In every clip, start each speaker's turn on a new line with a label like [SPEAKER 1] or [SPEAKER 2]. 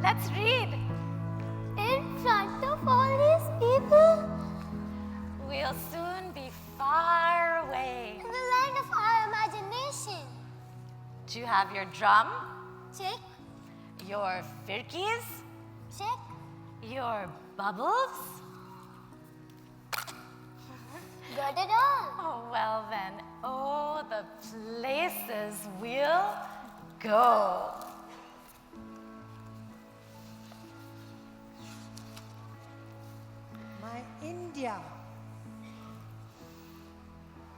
[SPEAKER 1] Let's read.
[SPEAKER 2] In front of all these people,
[SPEAKER 1] We'll soon be far away.
[SPEAKER 2] in the land of our imagination.
[SPEAKER 1] Do you have your drum,
[SPEAKER 2] Check,
[SPEAKER 1] your firkis,
[SPEAKER 2] check.
[SPEAKER 1] your bubbles?
[SPEAKER 2] Got it all.
[SPEAKER 1] Oh, well then, oh, the places we'll go.
[SPEAKER 3] My India,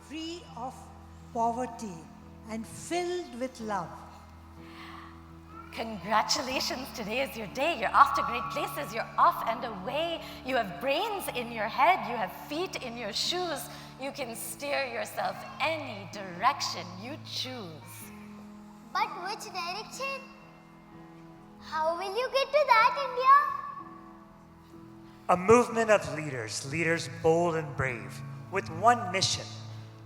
[SPEAKER 3] free of poverty and filled with love.
[SPEAKER 1] Congratulations, today is your day. You're off to great places. You're off and away. You have brains in your head. You have feet in your shoes. You can steer yourself any direction you choose.
[SPEAKER 2] But which direction? How will you get to that, India?
[SPEAKER 4] A movement of leaders bold and brave, with one mission,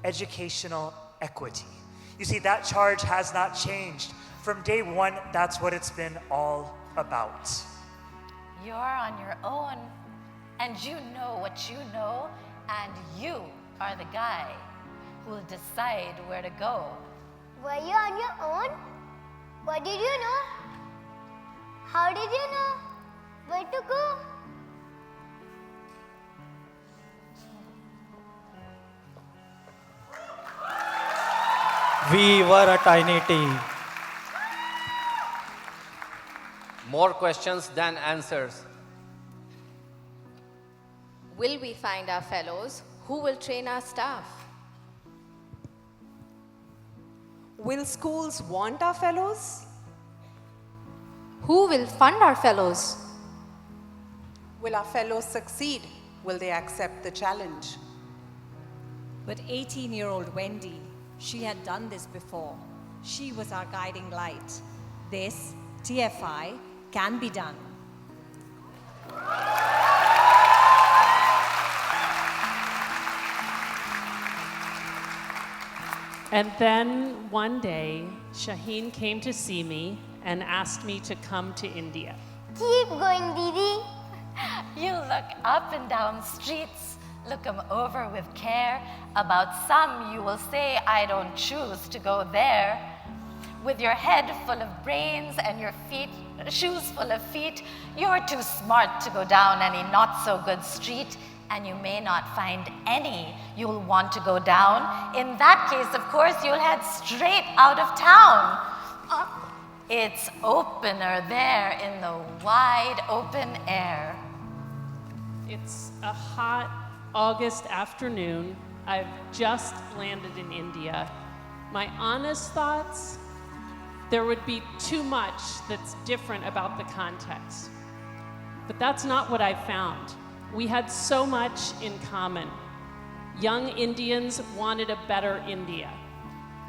[SPEAKER 4] educational equity. You see, that charge has not changed. From day one, that's what it's been all about.
[SPEAKER 1] You're on your own, and you know what you know, and you are the guy who will decide where to go.
[SPEAKER 2] Were you on your own? What did you know? How did you know where to go?
[SPEAKER 5] We were a tiny team.
[SPEAKER 6] More questions than answers.
[SPEAKER 7] Will we find our fellows? Who will train our staff?
[SPEAKER 8] Will schools want our fellows?
[SPEAKER 7] Who will fund our fellows?
[SPEAKER 8] Will our fellows succeed? Will they accept the challenge?
[SPEAKER 9] But 18-year-old Wendy, she had done this before. She was our guiding light. This, TFI, can be done.
[SPEAKER 10] And then one day, Shaheen came to see me and asked me to come to India.
[SPEAKER 2] Keep going, Didi.
[SPEAKER 1] You look up and down streets, look 'em over with care. About some you will say, I don't choose to go there. With your head full of brains and your shoes full of feet, you're too smart to go down any not so good street, and you may not find any you'll want to go down. In that case, of course, you'll head straight out of town. It's opener there in the wide open air.
[SPEAKER 10] It's a hot August afternoon. I've just landed in India. My honest thoughts, there would be too much that's different about the context. But that's not what I found. We had so much in common. Young Indians wanted a better India.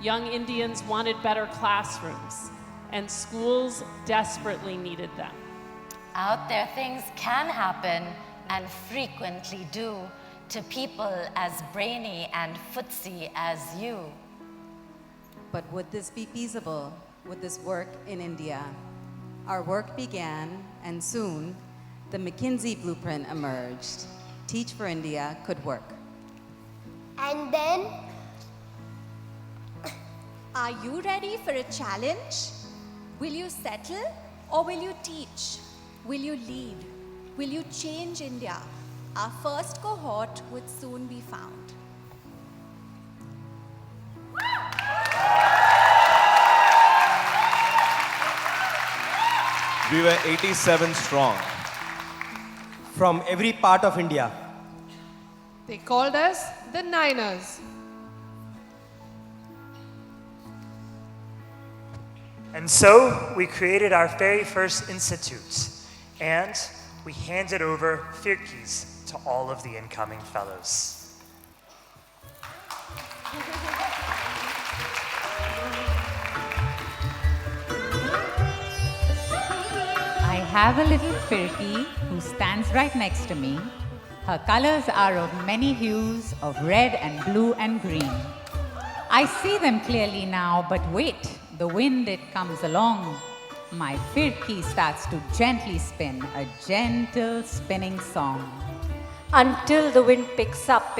[SPEAKER 10] Young Indians wanted better classrooms, and schools desperately needed them.
[SPEAKER 1] Out there, things can happen, and frequently do, to people as brainy and footsie as you.
[SPEAKER 11] But would this be feasible? Would this work in India? Our work began, and soon, the McKinsey blueprint emerged. Teach for India could work.
[SPEAKER 2] And then,
[SPEAKER 12] are you ready for a challenge? Will you settle or will you teach? Will you lead? Will you change India? Our first cohort would soon be found.
[SPEAKER 13] We were 87 strong.
[SPEAKER 5] From every part of India.
[SPEAKER 14] They called us the Niners.
[SPEAKER 4] And so we created our very first institute, and we handed over firkis to all of the incoming fellows.
[SPEAKER 15] I have a little firki who stands right next to me. Her colors are of many hues of red and blue and green. I see them clearly now, but wait, the wind it comes along. my firki starts to gently spin a gentle spinning song.
[SPEAKER 16] Until the wind picks up,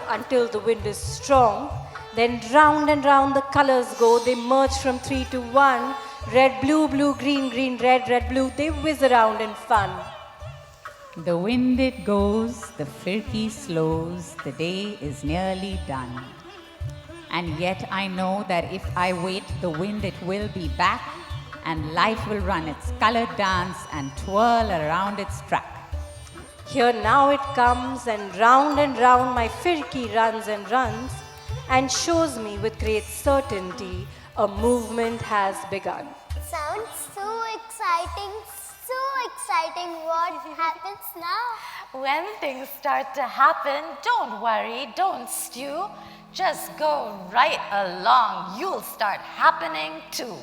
[SPEAKER 16] until the wind is strong. Then round and round the colors go, they merge from 3 to 1. Red, blue, blue, green, green, red, red, blue, they whiz around in fun.
[SPEAKER 15] The wind it goes, the firki slows, the day is nearly done. And yet I know that if I wait, the wind it will be back, and life will run its colored dance and twirl around its track.
[SPEAKER 16] Here now it comes, and round my firki runs and runs, and shows me with great certainty a movement has begun.
[SPEAKER 2] Sounds so exciting, so exciting. What happens now?
[SPEAKER 1] When things start to happen, don't worry, don't stew. Just go right along. You'll start happening too.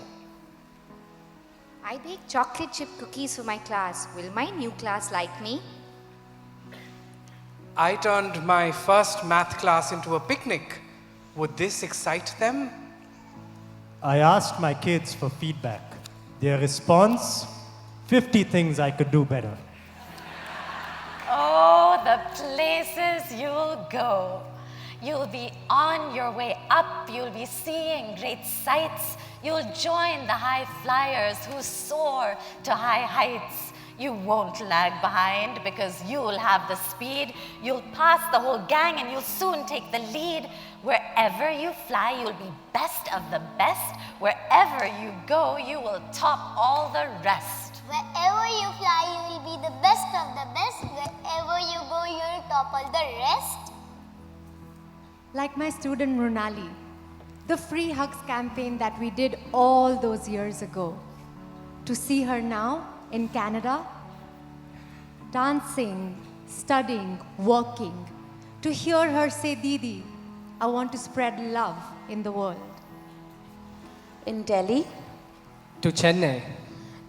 [SPEAKER 17] I bake chocolate chip cookies for my class. Will my new class like me?
[SPEAKER 18] I turned my first math class into a picnic. Would this excite them?
[SPEAKER 5] I asked my kids for feedback. Their response, 50 things I could do better.
[SPEAKER 1] Oh, the places you'll go. You'll be on your way up. You'll be seeing great sights. You'll join the high flyers who soar to high heights. You won't lag behind because you'll have the speed. You'll pass the whole gang and you'll soon take the lead. Wherever you fly, you'll be best of the best. Wherever you go, you will top all the rest.
[SPEAKER 2] Wherever you fly, you will be the best of the best. Wherever you go, you'll top all the rest.
[SPEAKER 19] Like my student Runali, the Free Hugs campaign that we did all those years ago. To see her now in Canada, dancing, studying, working, to hear her say, Didi, I want to spread love in the world.
[SPEAKER 16] In Delhi,
[SPEAKER 20] to Chennai,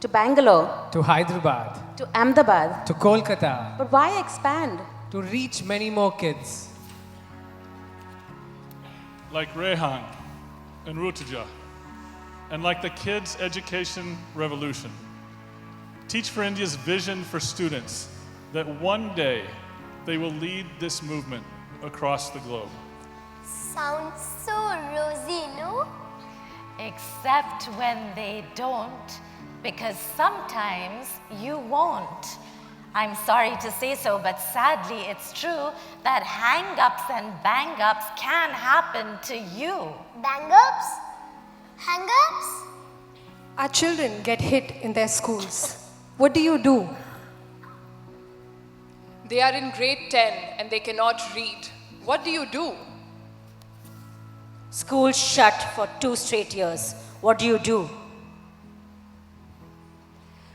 [SPEAKER 16] to Bangalore,
[SPEAKER 20] to Hyderabad,
[SPEAKER 16] to Ahmedabad.
[SPEAKER 20] to Kolkata,
[SPEAKER 16] But why expand?
[SPEAKER 20] to reach many more kids.
[SPEAKER 21] Like Rehan and Rutuja, and like the Kids Education Revolution. Teach for India's vision for students that one day they will lead this movement across the globe.
[SPEAKER 2] Sounds so rosy, no?
[SPEAKER 1] Except when they don't, because sometimes you won't. I'm sorry to say so, but sadly it's true that hang-ups and bang-ups can happen to you.
[SPEAKER 2] Bang-ups? Hang-ups?
[SPEAKER 22] Our children get hit in their schools. What do you do?
[SPEAKER 14] They are in grade 10 and they cannot read. What do you do?
[SPEAKER 16] School shut for 2 straight years. What do you do?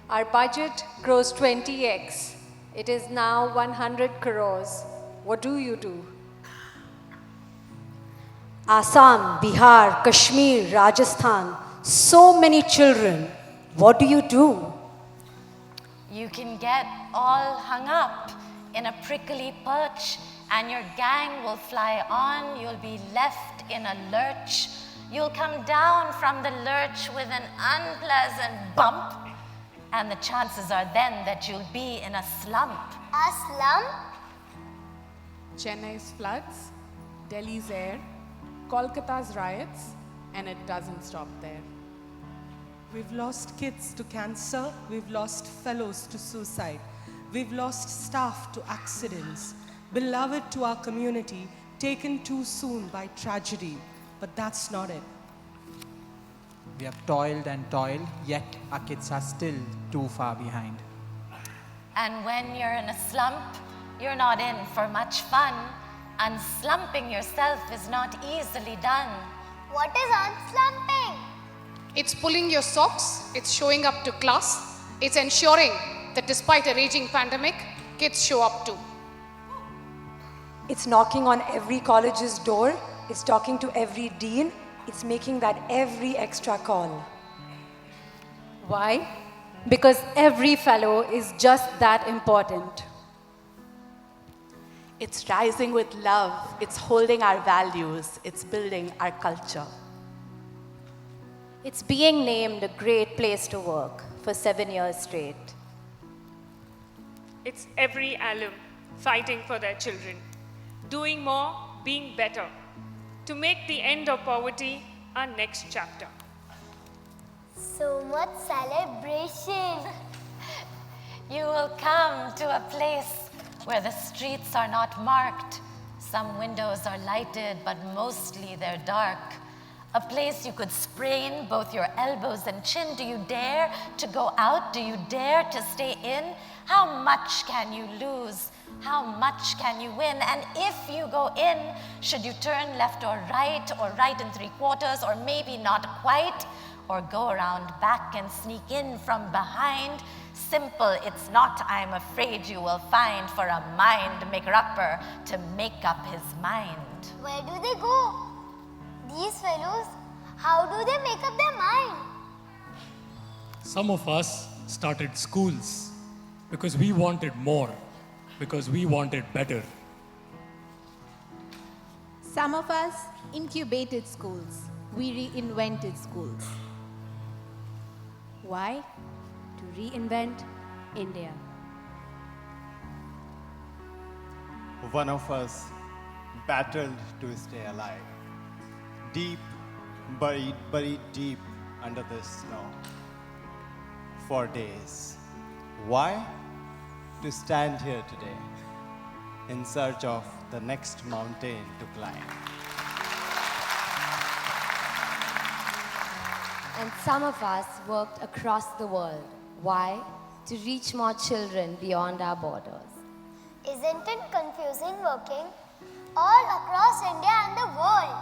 [SPEAKER 22] Our budget grows 20x. It is now 100 crores. What do you do?
[SPEAKER 16] Assam, Bihar, Kashmir, Rajasthan, so many children. What do you do?
[SPEAKER 1] You can get all hung up in a prickly perch and your gang will fly on. You'll be left in a lurch. You'll come down from the lurch with an unpleasant bump. And the chances are then that you'll be in a slump.
[SPEAKER 2] A slump?
[SPEAKER 14] Chennai's floods, Delhi's air, Kolkata's riots, and it doesn't stop there.
[SPEAKER 23] We've lost kids to cancer, we've lost fellows to suicide, we've lost staff to accidents, beloved to our community, taken too soon by tragedy. But that's not it.
[SPEAKER 24] We have toiled and toiled, yet our kids are still too far behind.
[SPEAKER 1] And when you're in a slump, you're not in for much fun. Unslumping yourself is not easily done.
[SPEAKER 2] What is unslumping?
[SPEAKER 14] It's pulling your socks, it's showing up to class, it's ensuring that despite a raging pandemic, kids show up too.
[SPEAKER 22] It's knocking on every college's door. It's talking to every dean. It's making that every extra call.
[SPEAKER 19] Why? Because every fellow is just that important.
[SPEAKER 25] It's rising with love. It's holding our values. It's building our culture.
[SPEAKER 16] It's being named a great place to work. for 7 years straight.
[SPEAKER 3] It's every alum fighting for their children, doing more, being better, to make the end of poverty our next chapter.
[SPEAKER 2] So much celebration.
[SPEAKER 1] You will come to a place where the streets are not marked. Some windows are lighted, but mostly they're dark. A place you could sprain both your elbows and chin. Do you dare to go out? Do you dare to stay in? How much can you lose? How much can you win? And if you go in, should you turn left or right and 3/4, or maybe not quite, or go around back and sneak in from behind? Simple, it's not, I'm afraid you will find, for a mind maker-upper to make up his mind.
[SPEAKER 2] Where do they go? These fellows, how do they make up their mind?
[SPEAKER 6] Some of us started schools because we wanted more, because we wanted better.
[SPEAKER 12] Some of us incubated schools. We reinvented schools.
[SPEAKER 16] Why? To reinvent India.
[SPEAKER 7] One of us battled to stay alive, buried deep under the snow for days. Why? To stand here today in search of the next mountain to climb.
[SPEAKER 8] And some of us worked across the world. Why? To reach more children beyond our borders.
[SPEAKER 2] Isn't it confusing working all across India and the world?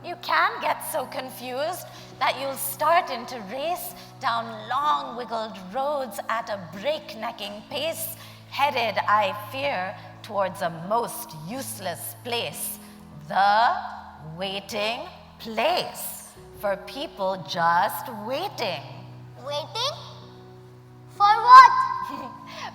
[SPEAKER 1] You can get so confused that you'll start into race down long wiggled roads at a breaknecking pace, headed, I fear, towards a most useless place, the waiting place, for people just waiting.
[SPEAKER 2] Waiting? For what?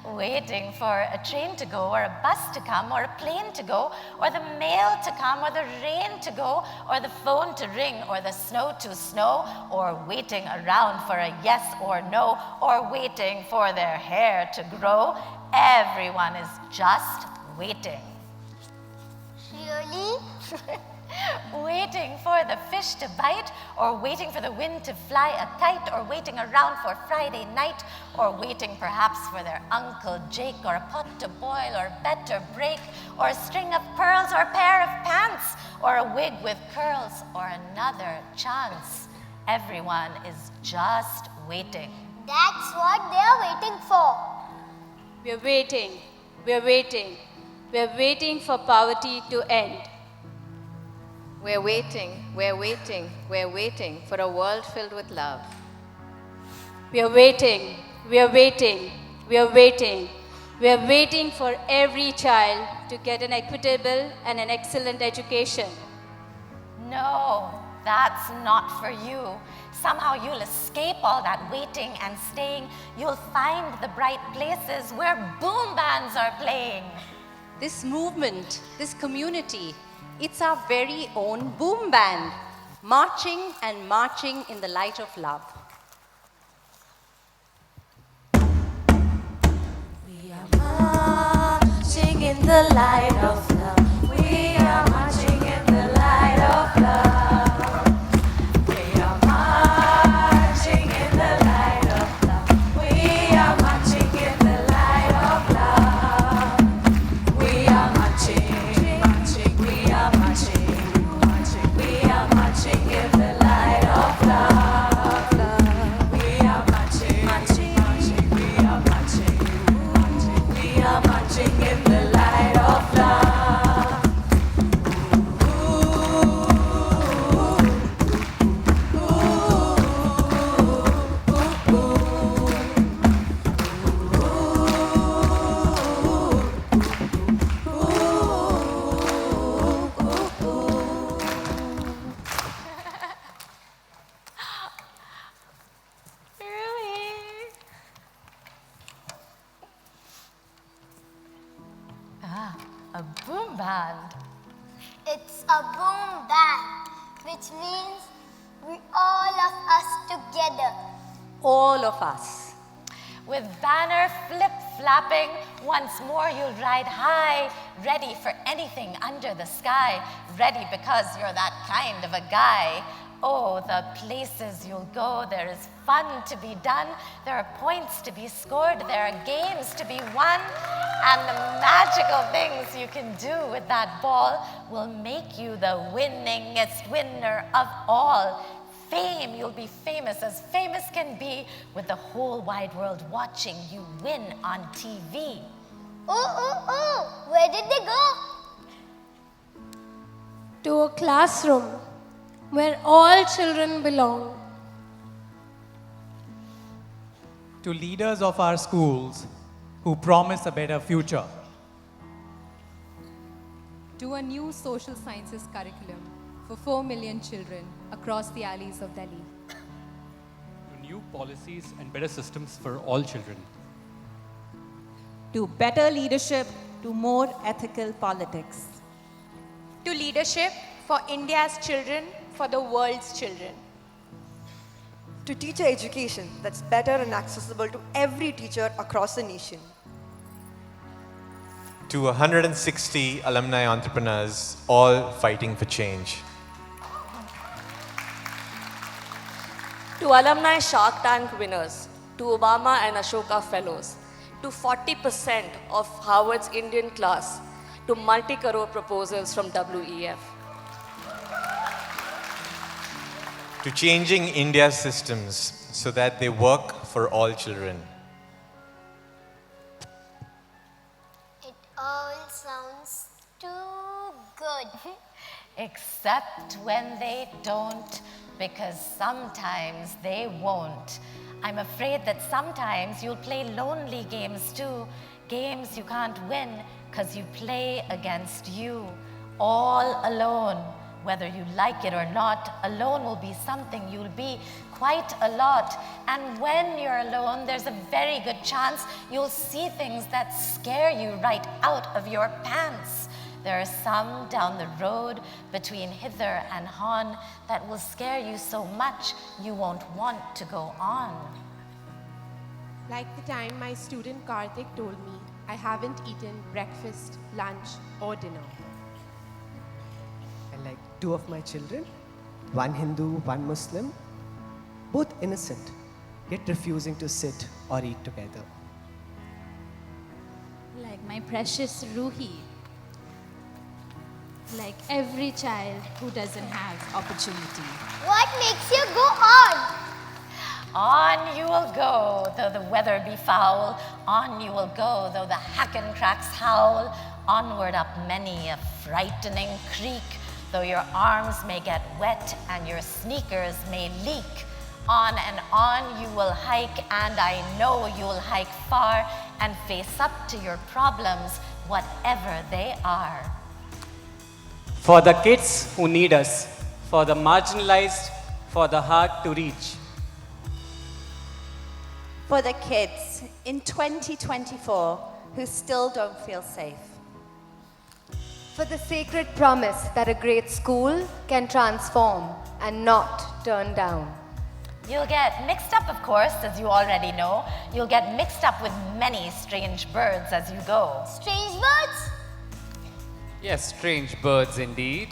[SPEAKER 1] Waiting for a train to go, or a bus to come, or a plane to go, or the mail to come, or the rain to go, or the phone to ring, or the snow to snow, or waiting around for a yes or no, or waiting for their hair to grow. Everyone is just waiting.
[SPEAKER 2] Really?
[SPEAKER 1] Waiting for the fish to bite, or waiting for the wind to fly a kite, or waiting around for Friday night, or waiting perhaps for their Uncle Jake, or a pot to boil, or bed to break, or a string of pearls, or a pair of pants, or a wig with curls, or another chance. Everyone is just waiting.
[SPEAKER 2] That's what they are waiting for.
[SPEAKER 16] We're waiting, we're waiting, we're waiting for poverty to end.
[SPEAKER 9] We're waiting, we're waiting, we're waiting for a world filled with love.
[SPEAKER 16] We're waiting, we're waiting, we're waiting. We're waiting for every child to get an equitable and an excellent education.
[SPEAKER 1] No, that's not for you. Somehow you'll escape all that waiting and staying. You'll find the bright places where boom bands are playing.
[SPEAKER 11] This movement, this community, it's our very own boom band, marching and marching in the light of love.
[SPEAKER 8] We are marching in the light of love. We are marching in the light of love. We are marching in the light of love. We are marching in the light of love. We are marching, marching. We are marching, marching. We are marching in the light of love. We are marching, marching, marching. We are marching, marching. We are marching in the light of love.
[SPEAKER 1] Really? A boom band.
[SPEAKER 2] It's a boom band, which means we all of us together.
[SPEAKER 11] All of us.
[SPEAKER 1] With banner flip-flapping, once more you'll ride high, ready for anything under the sky, ready because you're that kind of a guy. Oh, the places you'll go, there is fun to be done, there are points to be scored, there are games to be won, and the magical things you can do with that ball will make you the winningest winner of all. Fame, you'll be famous as famous can be, with the whole wide world watching you win on TV.
[SPEAKER 2] Oh, where did they go?
[SPEAKER 4] To a classroom where all children belong.
[SPEAKER 24] To leaders of our schools who promise a better future.
[SPEAKER 19] To a new social sciences curriculum for 4 million children across the alleys of Delhi.
[SPEAKER 10] To new policies and better systems for all children.
[SPEAKER 13] To better leadership, to more ethical politics.
[SPEAKER 15] To leadership for India's children, for the world's children.
[SPEAKER 17] To teacher education that's better and accessible to every teacher across the nation.
[SPEAKER 26] To 160 alumni entrepreneurs, all fighting for change.
[SPEAKER 27] To alumni Shark Tank winners, to Obama and Ashoka fellows, to 40% of Harvard's Indian class, to multi-crore proposals from WEF.
[SPEAKER 26] To changing India's systems so that they work for all children.
[SPEAKER 2] It all sounds too good.
[SPEAKER 1] Except when they don't, because sometimes they won't. I'm afraid that sometimes you'll play lonely games too, games you can't win because you play against you, all alone. Whether you like it or not, alone will be something you'll be quite a lot. And when you're alone, there's a very good chance you'll see things that scare you right out of your pants. There are some down the road between hither and hon that will scare you so much you won't want to go on.
[SPEAKER 28] Like the time my student Karthik told me I haven't eaten breakfast, lunch or dinner.
[SPEAKER 29] And like 2 of my children, one Hindu, one Muslim, both innocent, yet refusing to sit or eat together.
[SPEAKER 30] Like my precious Ruhi. Like every child who doesn't have opportunity.
[SPEAKER 2] What makes you go on?
[SPEAKER 1] On you will go, though the weather be foul. On you will go, though the hackencracks howl. Onward up many a frightening creek, though your arms may get wet and your sneakers may leak. On and on you will hike, and I know you'll hike far and face up to your problems, whatever they are.
[SPEAKER 20] For the kids who need us, for the marginalized, for the hard to reach.
[SPEAKER 25] For the kids in 2024 who still don't feel safe.
[SPEAKER 19] For the sacred promise that a great school can transform and not turn down.
[SPEAKER 1] You'll get mixed up, of course, as you already know. You'll get mixed up with many strange birds as you go.
[SPEAKER 2] Strange birds?
[SPEAKER 20] Yes, strange birds indeed.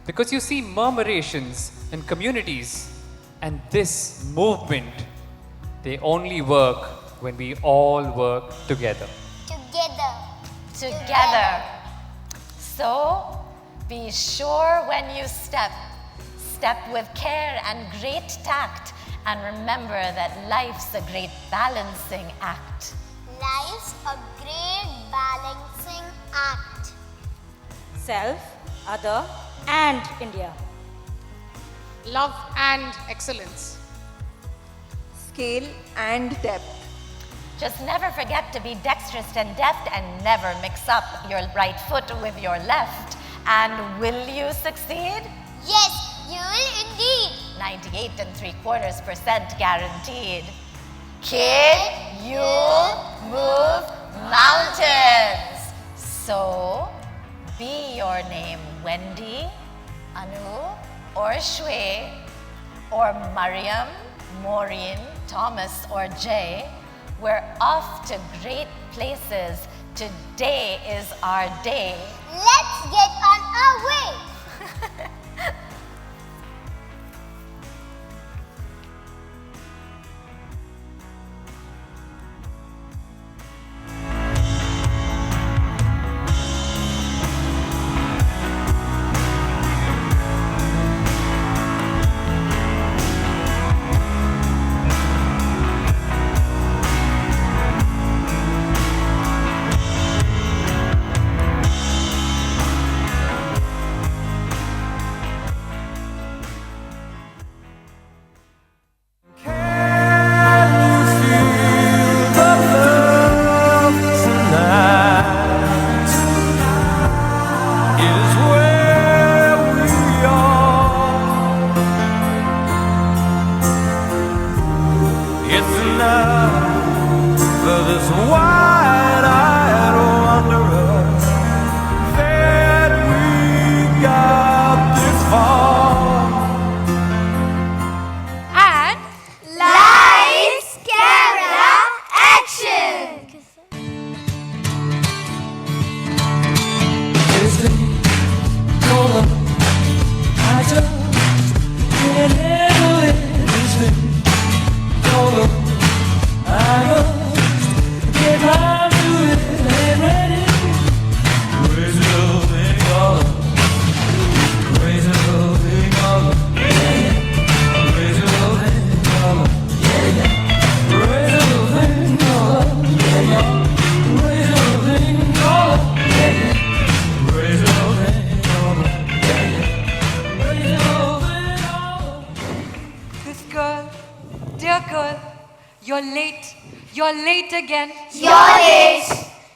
[SPEAKER 20] Because you see murmurations and communities. And this movement, they only work when we all work together.
[SPEAKER 1] Together. So, be sure when you step with care and great tact, and remember that life's a great balancing act.
[SPEAKER 2] Life's a great balancing act.
[SPEAKER 27] Self, other, and India.
[SPEAKER 14] Love and excellence.
[SPEAKER 17] Scale and depth.
[SPEAKER 1] Just never forget to be dexterous and deft, and never mix up your right foot with your left. And will you succeed?
[SPEAKER 2] Yes, you will indeed.
[SPEAKER 1] 98 3/4% guaranteed. Kid, you'll move mountains. So, be your name Wendy, Anu, or Shwe, or Mariam, Maureen, Thomas, or Jay. We're off to great places. Today is our day.
[SPEAKER 2] Let's get on our way.
[SPEAKER 3] You're late again.
[SPEAKER 2] You're late.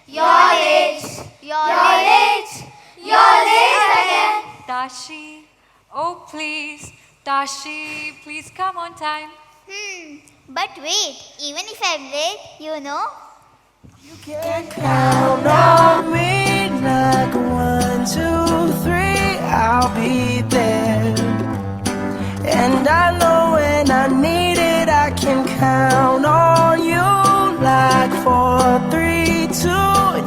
[SPEAKER 2] You're late. You're late. You're late again.
[SPEAKER 3] Tashi, oh please. Tashi, please come on time.
[SPEAKER 2] But wait, even if I'm late, you know.
[SPEAKER 8] You can count on me like 1, 2, 3, I'll be there. And I know when I need it, I can count on you like 4, 3, 2,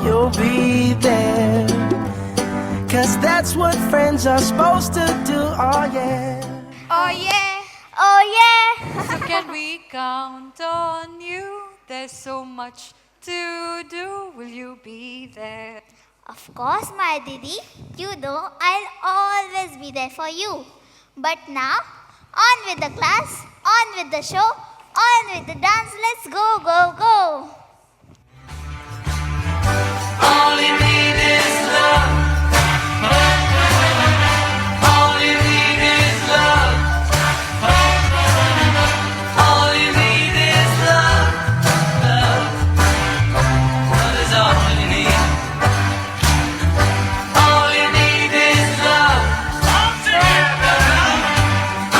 [SPEAKER 8] you'll be there. 'Cause that's what friends are supposed to do, oh yeah.
[SPEAKER 2] Oh yeah. Oh yeah.
[SPEAKER 3] So can we count on you? There's so much to do. Will you be there?
[SPEAKER 2] Of course, my Didi. You know I'll always be there for you. But now, on with the class, on with the show, on with the dance. Let's go, go, go.
[SPEAKER 8] All you need is love. All you need is love. All you need is love. Love. Love is all you need. All you need is love. All together.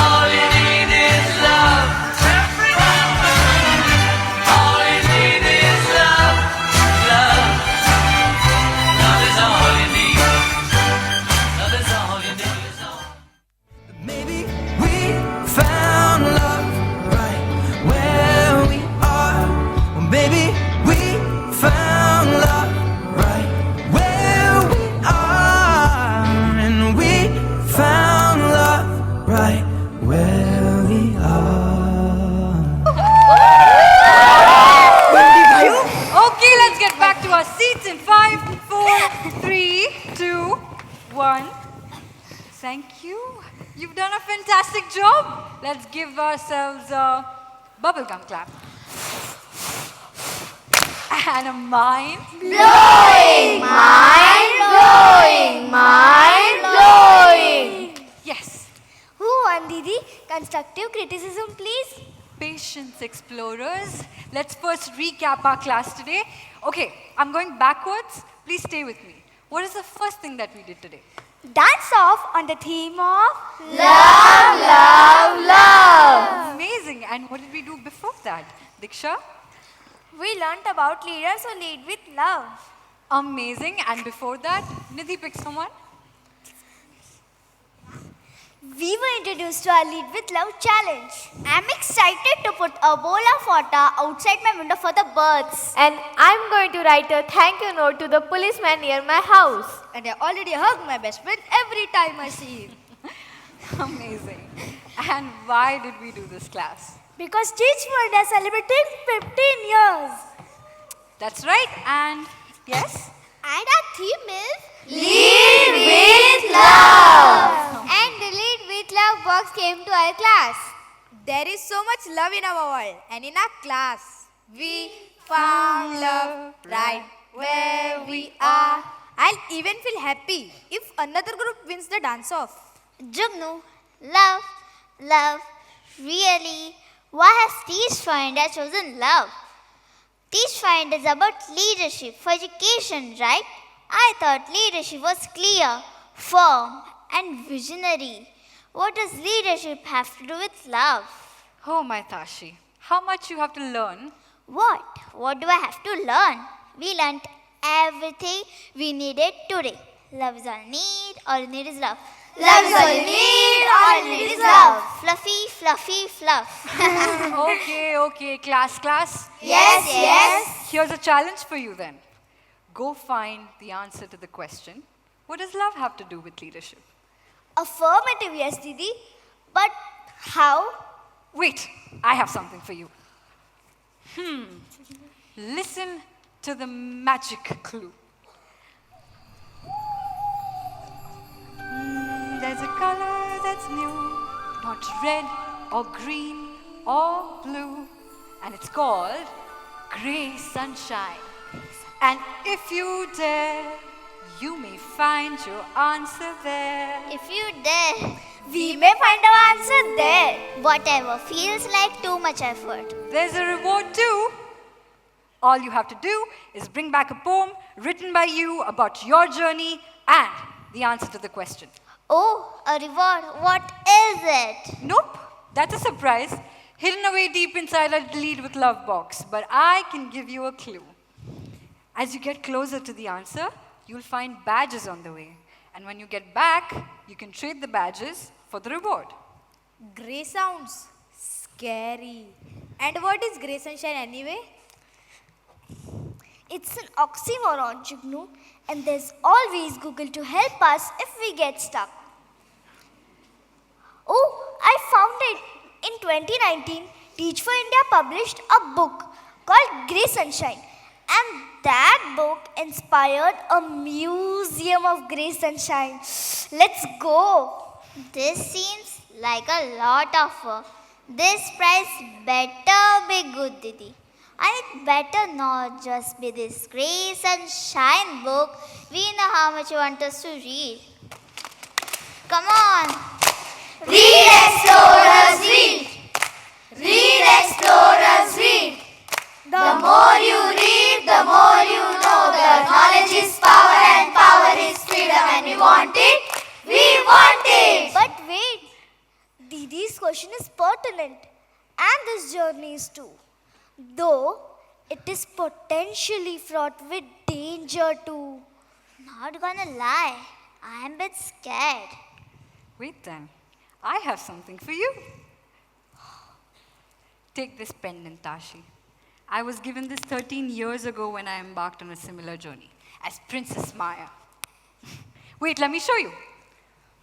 [SPEAKER 8] All you need is love. All you need is love. Love. Love is all you need. Love is all you need. Maybe we found love right where we are. Or maybe we found love right where we are. And we found love right where we are.
[SPEAKER 3] Okay, let's get back to our seats in 5, 4, 3, 2, 1. Thank you. You've done a fantastic job. Let's give ourselves a bubblegum clap. And a mind
[SPEAKER 2] Blowing, mind blowing, mind blowing.
[SPEAKER 3] Yes.
[SPEAKER 2] Who won, Didi? Constructive criticism, please.
[SPEAKER 3] Patience explorers. Let's first recap our class today. Okay, I'm going backwards. Please stay with me. What is the first thing that we did today?
[SPEAKER 2] Dance off on the theme of
[SPEAKER 3] Love, love, love. Amazing. And what did we do before that? Diksha?
[SPEAKER 2] We learnt about leaders who lead with love.
[SPEAKER 3] Amazing. And before that, Nidhi, pick someone.
[SPEAKER 2] We were introduced to our Lead with Love challenge. I'm excited to put a bowl of water outside my window for the birds.
[SPEAKER 5] And I'm going to write a thank you note to the policeman near my house.
[SPEAKER 2] And I already hug my best friend every time I see him.
[SPEAKER 3] Amazing. And why did we do this class?
[SPEAKER 2] Because Teach for India is celebrating 15 years.
[SPEAKER 3] That's right. And yes?
[SPEAKER 2] And our theme is
[SPEAKER 5] Lead with Love.
[SPEAKER 2] And the Lead with Love box came to our class. There is so much love in our world and in our class. We found love right where we are. I'll even feel happy if another group wins the dance-off. Jugnu, love, really? Why has Teach for India chosen love? Teach for India is about leadership for education, right? I thought leadership was clear, firm, and visionary. What does leadership have to do with love?
[SPEAKER 3] Oh, my Tashi. How much you have to learn?
[SPEAKER 2] What? What do I have to learn? We learnt everything we needed today. Love is all need, all you need is love. Love is all you need, all you need is love. Fluffy, fluffy, fluff.
[SPEAKER 3] Okay, class.
[SPEAKER 2] Yes.
[SPEAKER 3] Here's a challenge for you then. Go find the answer to the question, what does love have to do with leadership?
[SPEAKER 2] Affirmative, yes, Didi. But how?
[SPEAKER 3] Wait, I have something for you. Listen to the magic clue. There's a color that's new, not red or green or blue, and it's called gray sunshine. And if you dare, you may find your answer there.
[SPEAKER 2] If you dare, we may find our answer there. Whatever feels like too much effort.
[SPEAKER 3] There's a reward too. All you have to do is bring back a poem written by you about your journey and the answer to the question.
[SPEAKER 2] Oh, a reward. What is it?
[SPEAKER 3] Nope, that's a surprise. Hidden away deep inside our Lead with Love box. But I can give you a clue. As you get closer to the answer, you'll find badges on the way. And when you get back, you can trade the badges for the reward.
[SPEAKER 2] Grey sounds scary. And what is grey sunshine anyway? It's an oxymoron, Jugnu. And there's always Google to help us if we get stuck. Oh, I found it. In 2019, Teach for India published a book called Grey Sunshine. And that book inspired a museum of grey sunshine. Let's go. This seems like a lot of work. This prize better be good, Didi. And it better not just be this grey sunshine book. We know how much you want us to read. Come on. Read, explorers, read. Read, explorers, read. The more you read, the more you know that knowledge is power and power is freedom, and we want it, we want it. But wait, Didi's question is pertinent, and this journey is too. Though it is potentially fraught with danger too. Not gonna lie, I'm a bit scared.
[SPEAKER 3] Wait then, I have something for you. Take this pendant, Tashi. I was given this 13 years ago when I embarked on a similar journey as Princess Maya. Wait, let me show you.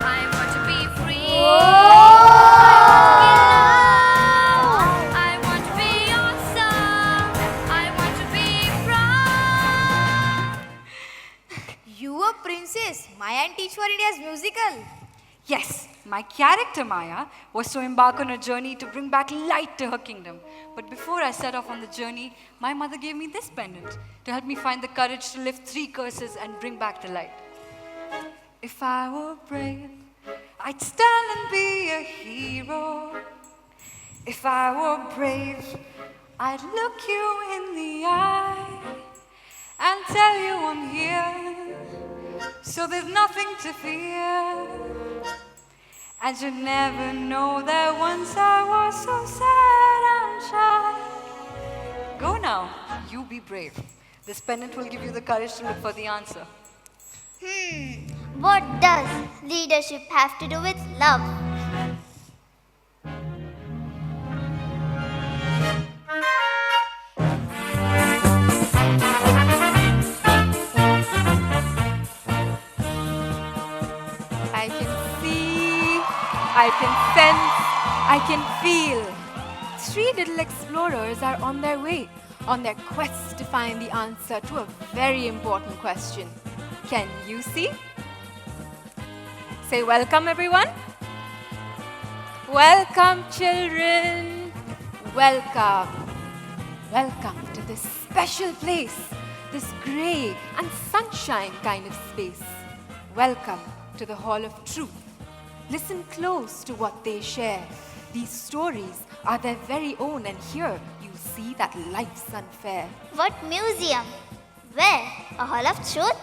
[SPEAKER 5] I want to be free. I want to be awesome. I want to be proud.
[SPEAKER 2] You a princess, Maya and Teach for India's musical.
[SPEAKER 3] Yes, my character Maya was to embark on a journey to bring back light to her kingdom. But before I set off on the journey, my mother gave me this pendant to help me find the courage to lift 3 curses and bring back the light. If I were brave, I'd stand and be a hero. If I were brave, I'd look you in the eye and tell you I'm here, so there's nothing to fear. And you'd never know that once I was so sad and shy. Go now, you be brave. This pendant will give you the courage to look for the answer.
[SPEAKER 2] What does leadership have to do with love?
[SPEAKER 15] I can sense, I can feel. 3 little explorers are on their way, on their quest to find the answer to a very important question. Can you see? Say welcome, everyone. Welcome, children. Welcome. Welcome to this special place, this grey and sunshine kind of space. Welcome to the Hall of Truth. Listen close to what they share. These stories are their very own, and here you see that life's unfair.
[SPEAKER 2] What museum? Where? A Hall of Truth?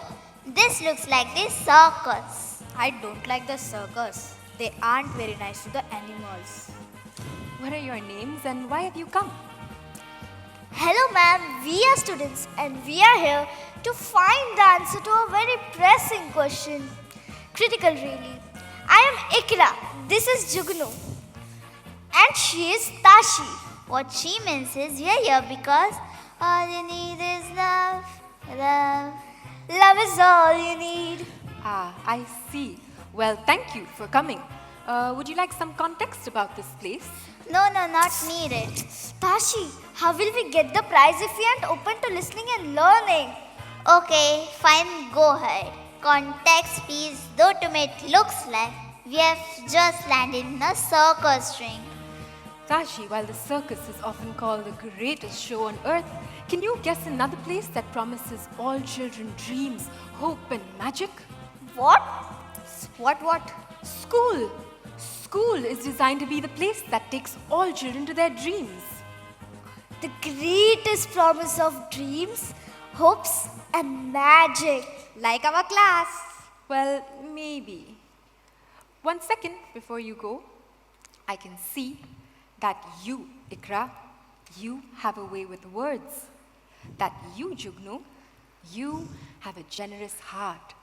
[SPEAKER 2] This looks like the circus.
[SPEAKER 6] I don't like the circus. They aren't very nice to the animals.
[SPEAKER 15] What are your names and why have you come?
[SPEAKER 2] Hello ma'am, we are students and we are here to find the answer to a very pressing question. Critical really. I am Ikra, this is Jugnu. And she is Tashi. What she means is we are here because all you need is love, love. Love is all you need.
[SPEAKER 15] Ah, I see. Well, thank you for coming. Would you like some context about this place?
[SPEAKER 2] No, not needed. Tashi, how will we get the prize if we aren't open to listening and learning? Okay, fine, go ahead. Context please, though to make it looks like we have just landed in a circus ring.
[SPEAKER 15] Tashi, while the circus is often called the greatest show on earth, can you guess another place that promises all children dreams, hope and magic?
[SPEAKER 2] What?
[SPEAKER 15] What? School. School is designed to be the place that takes all children to their dreams.
[SPEAKER 2] The greatest promise of dreams, hopes and magic.
[SPEAKER 6] Like our class.
[SPEAKER 15] Well, maybe. 1 second before you go, I can see that you, Ikra, you have a way with words. That you, Jugnu, you have a generous heart.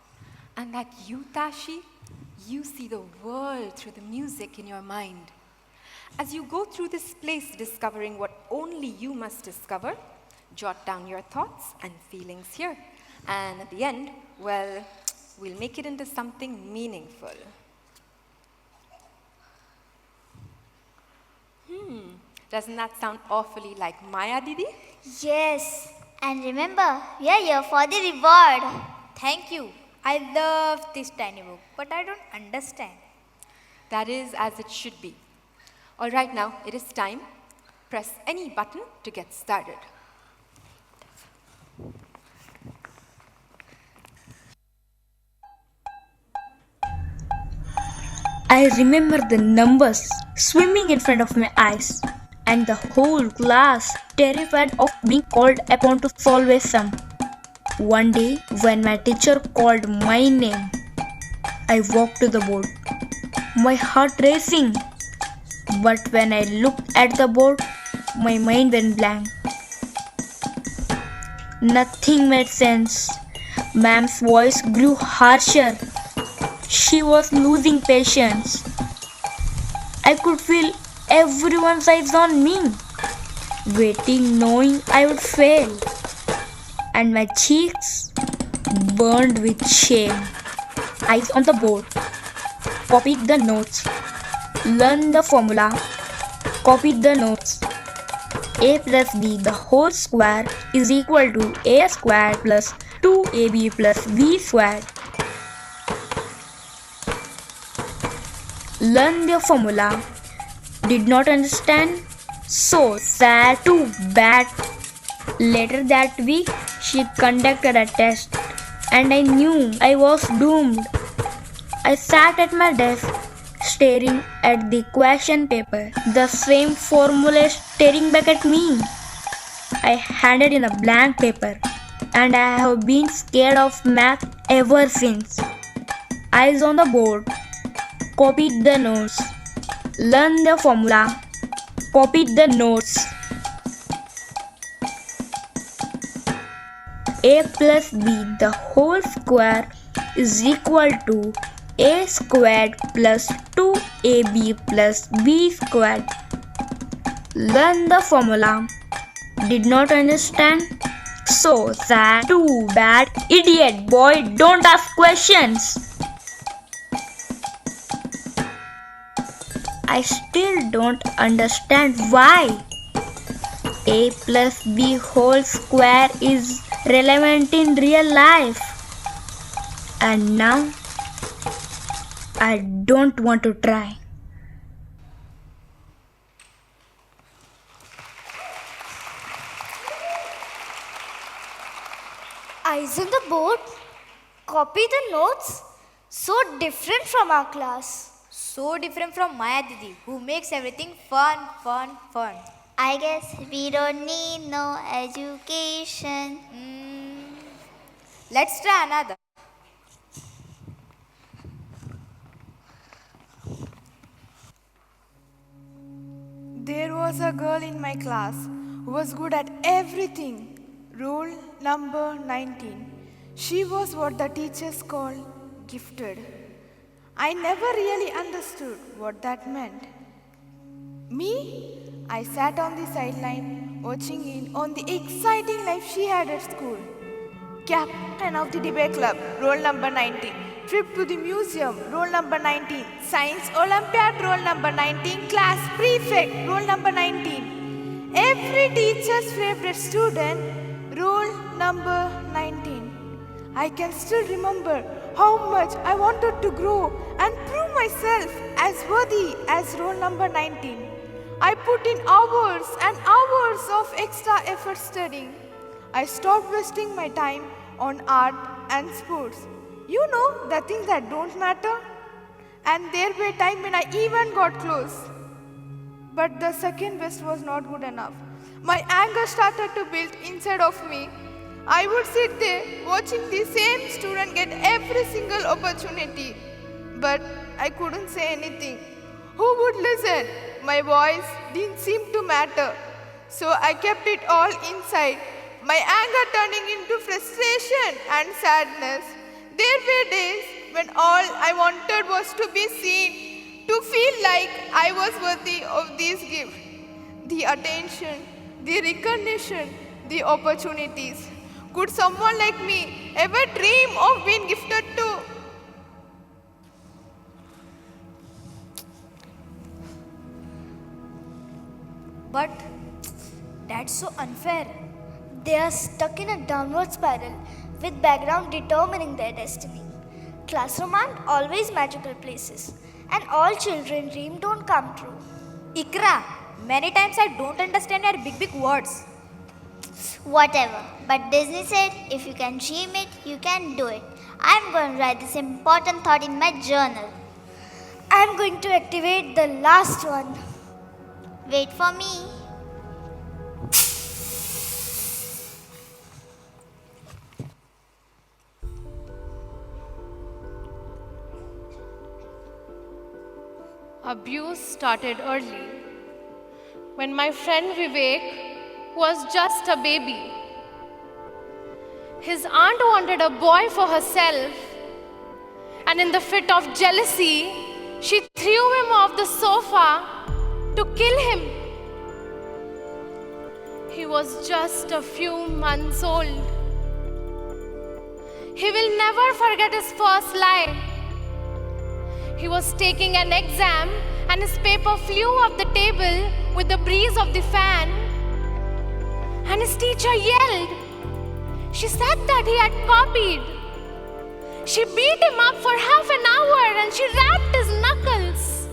[SPEAKER 15] And that you, Tashi, you see the world through the music in your mind. As you go through this place discovering what only you must discover, jot down your thoughts and feelings here. And at the end, well, we'll make it into something meaningful. Doesn't that sound awfully like Maya Didi?
[SPEAKER 2] Yes, and remember, we are here for the reward.
[SPEAKER 6] Thank you. I love this tiny book, but I don't understand.
[SPEAKER 15] That is as it should be. All right, now it is time. Press any button to get started.
[SPEAKER 7] I remember the numbers swimming in front of my eyes, and the whole class terrified of being called upon to solve a sum. One day, when my teacher called my name, I walked to the board, my heart racing. But when I looked at the board, my mind went blank. Nothing made sense. Ma'am's voice grew harsher. She was losing patience. I could feel everyone's eyes on me, waiting, knowing I would fail. And my cheeks burned with shame. Eyes on the board. Copied the notes. Learned the formula. Copied the notes. A plus B the whole square is equal to A squared plus 2AB plus B squared. Learned the formula. Did not understand. So sad, too bad. Later that week, she conducted a test, and I knew I was doomed. I sat at my desk, staring at the question paper, the same formula staring back at me. I handed in a blank paper, and I have been scared of math ever since. Eyes on the board, copied the notes, learned the formula, copied the notes. A plus B the whole square is equal to A squared plus 2AB plus B squared. Learn the formula. Did not understand? So sad, too bad. Idiot boy, don't ask questions. I still don't understand why a plus b whole square is relevant in real life. And now I don't want to try.
[SPEAKER 2] Eyes on the board, copy the notes. So different from our class.
[SPEAKER 6] So different from Maya Didi, who makes everything fun.
[SPEAKER 2] I guess we don't need no education.
[SPEAKER 6] Let's try another.
[SPEAKER 4] There was a girl in my class who was good at everything. Rule number 19. She was what the teachers call gifted. I never really understood what that meant. Me? I sat on the sideline watching in on the exciting life she had at school. Captain of the debate club, roll number 19. Trip to the museum, roll number 19. Science Olympiad, roll number 19. Class prefect, roll number 19. Every teacher's favorite student, roll number 19. I can still remember how much I wanted to grow and prove myself as worthy as roll number 19. I put in hours and hours of extra effort studying. I stopped wasting my time on art and sports. You know, the things that don't matter. And there were times when I even got close. But the second best was not good enough. My anger started to build inside of me. I would sit there watching the same student get every single opportunity. But I couldn't say anything. Who would listen? My voice didn't seem to matter. So I kept it all inside. My anger turning into frustration and sadness. There were days when all I wanted was to be seen, to feel like I was worthy of this gift. The attention, the recognition, the opportunities. Could someone like me ever dream of being gifted too?
[SPEAKER 2] But that's so unfair. They are stuck in a downward spiral with background determining their destiny. Classroom aren't always magical places, and all children dream don't come true.
[SPEAKER 6] Ikra, many times I don't understand your big words.
[SPEAKER 2] Whatever, but Disney said if you can dream it, you can do it. I'm going to write this important thought in my journal. I'm going to activate the last one. Wait for me.
[SPEAKER 9] Abuse started early. When my friend Vivek was just a baby, his aunt wanted a boy for herself, and in the fit of jealousy, she threw him off the sofa to kill him. He was just a few months old. He will never forget his first lie. He was taking an exam and his paper flew off the table with the breeze of the fan. And his teacher yelled. She said that he had copied. She beat him up for half an hour and she rapped his knuckles.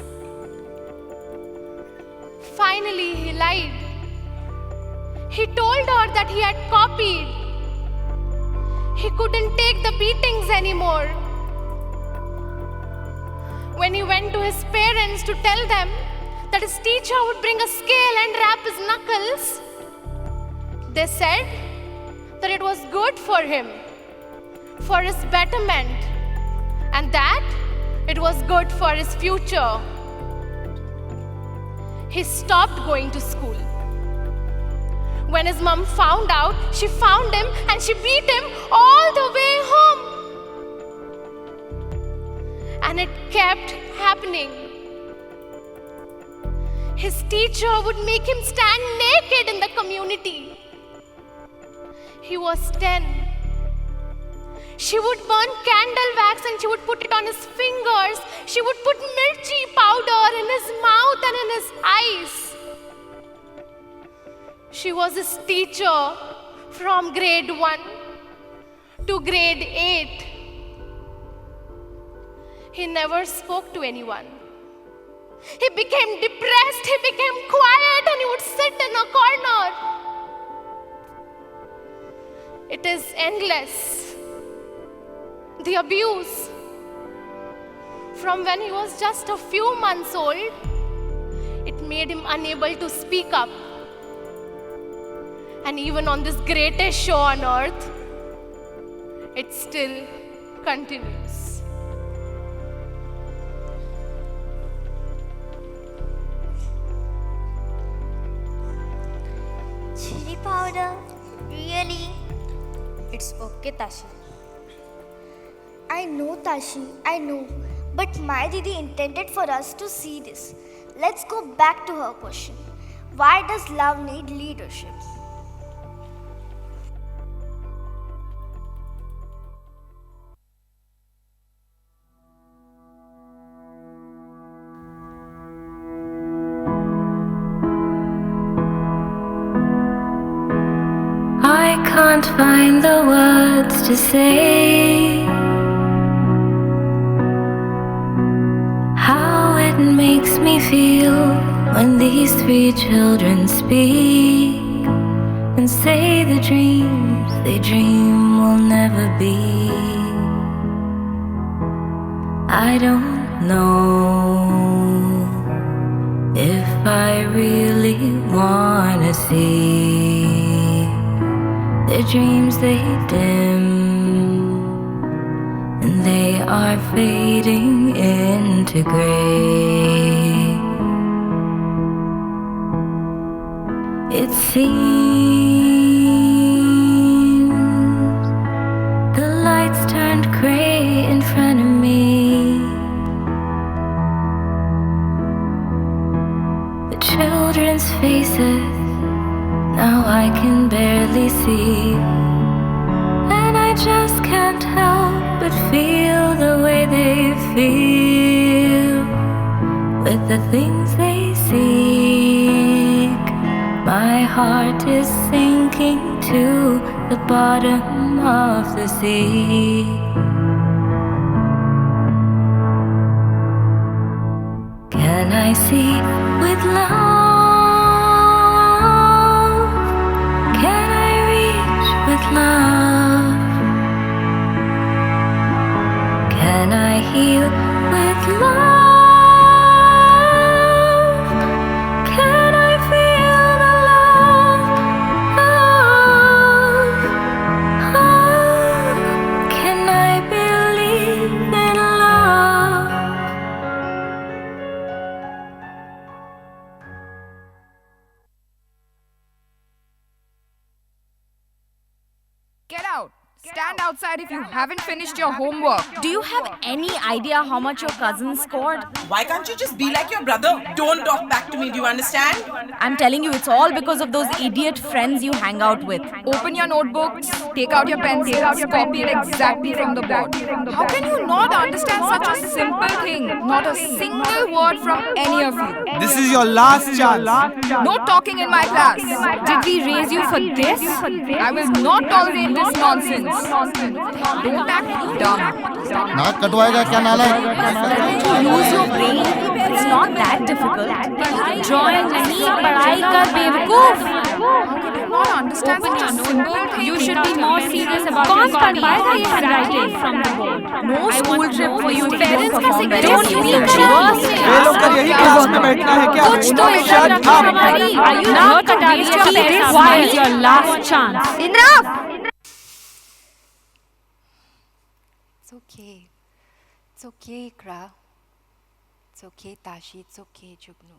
[SPEAKER 9] Finally, he lied. He told her that he had copied. He couldn't take the beatings anymore. When he went to his parents to tell them that his teacher would bring a scale and rap his knuckles, they said that it was good for him, for his betterment, and that it was good for his future. He stopped going to school. When his mom found out, she found him and she beat him all the way home. And it kept happening. His teacher would make him stand naked in the community. He was 10. She would burn candle wax and she would put it on his fingers. She would put mirchi powder in his mouth and in his eyes. She was his teacher from grade 1 to grade 8. He never spoke to anyone. He became depressed, he became quiet, and he would sit in a corner. It is endless. The abuse. From when he was just a few months old, it made him unable to speak up. And even on this greatest show on earth, it still continues.
[SPEAKER 2] Chili powder? Really?
[SPEAKER 6] It's okay, Tashi.
[SPEAKER 2] I know, Tashi, I know. But my Didi intended for us to see this. Let's go back to her question. Why does love need leadership?
[SPEAKER 8] I can't find the words to say how it makes me feel when these three children speak and say the dreams they dream will never be. I don't know if I really wanna see their dreams they dim, and they are fading into gray. It seems the lights turned gray in front of me. The children's faces now I can barely see, and I just can't help but feel the way they feel with the things they seek. My heart is sinking to the bottom of the sea. Can I see with love? Can I reach with love? Can I heal with love? Can I feel the love? Can I believe in love?
[SPEAKER 10] Get out! Stand outside if you haven't finished your homework.
[SPEAKER 11] Do you have any idea how much your cousin scored?
[SPEAKER 12] Why can't you just be like your brother? Don't talk back to me, do you understand?
[SPEAKER 11] I'm telling you, it's all because of those idiot friends you hang out with.
[SPEAKER 10] Open your notebooks, take out your pencils, copy it exactly from the board. How can you not understand such a simple thing? Not a single word from any of you.
[SPEAKER 13] This is your last chance.
[SPEAKER 10] No talking in my class.
[SPEAKER 11] Did we raise you for this?
[SPEAKER 10] I will not tolerate this nonsense. Don't act dumb.
[SPEAKER 16] नाक कटवाएगा क्या नालायक?
[SPEAKER 11] Use your brain. It's not that difficult. Drawing नहीं पढ़ाई कर बेवकूफ.
[SPEAKER 10] Open your notebook.
[SPEAKER 11] You should be more serious about your copy. Handwriting from the board. No school trip for you. Parents का signature don't speak.
[SPEAKER 16] Fail होकर यही class में बैठना है क्या?
[SPEAKER 11] कुछ तो इज्जत रखो हमारी. Are you not to waste your parents' time? This is your last chance.
[SPEAKER 2] Indra!
[SPEAKER 15] It's okay. It's okay, Ikra. It's okay, Tashi. It's okay, Jugnu.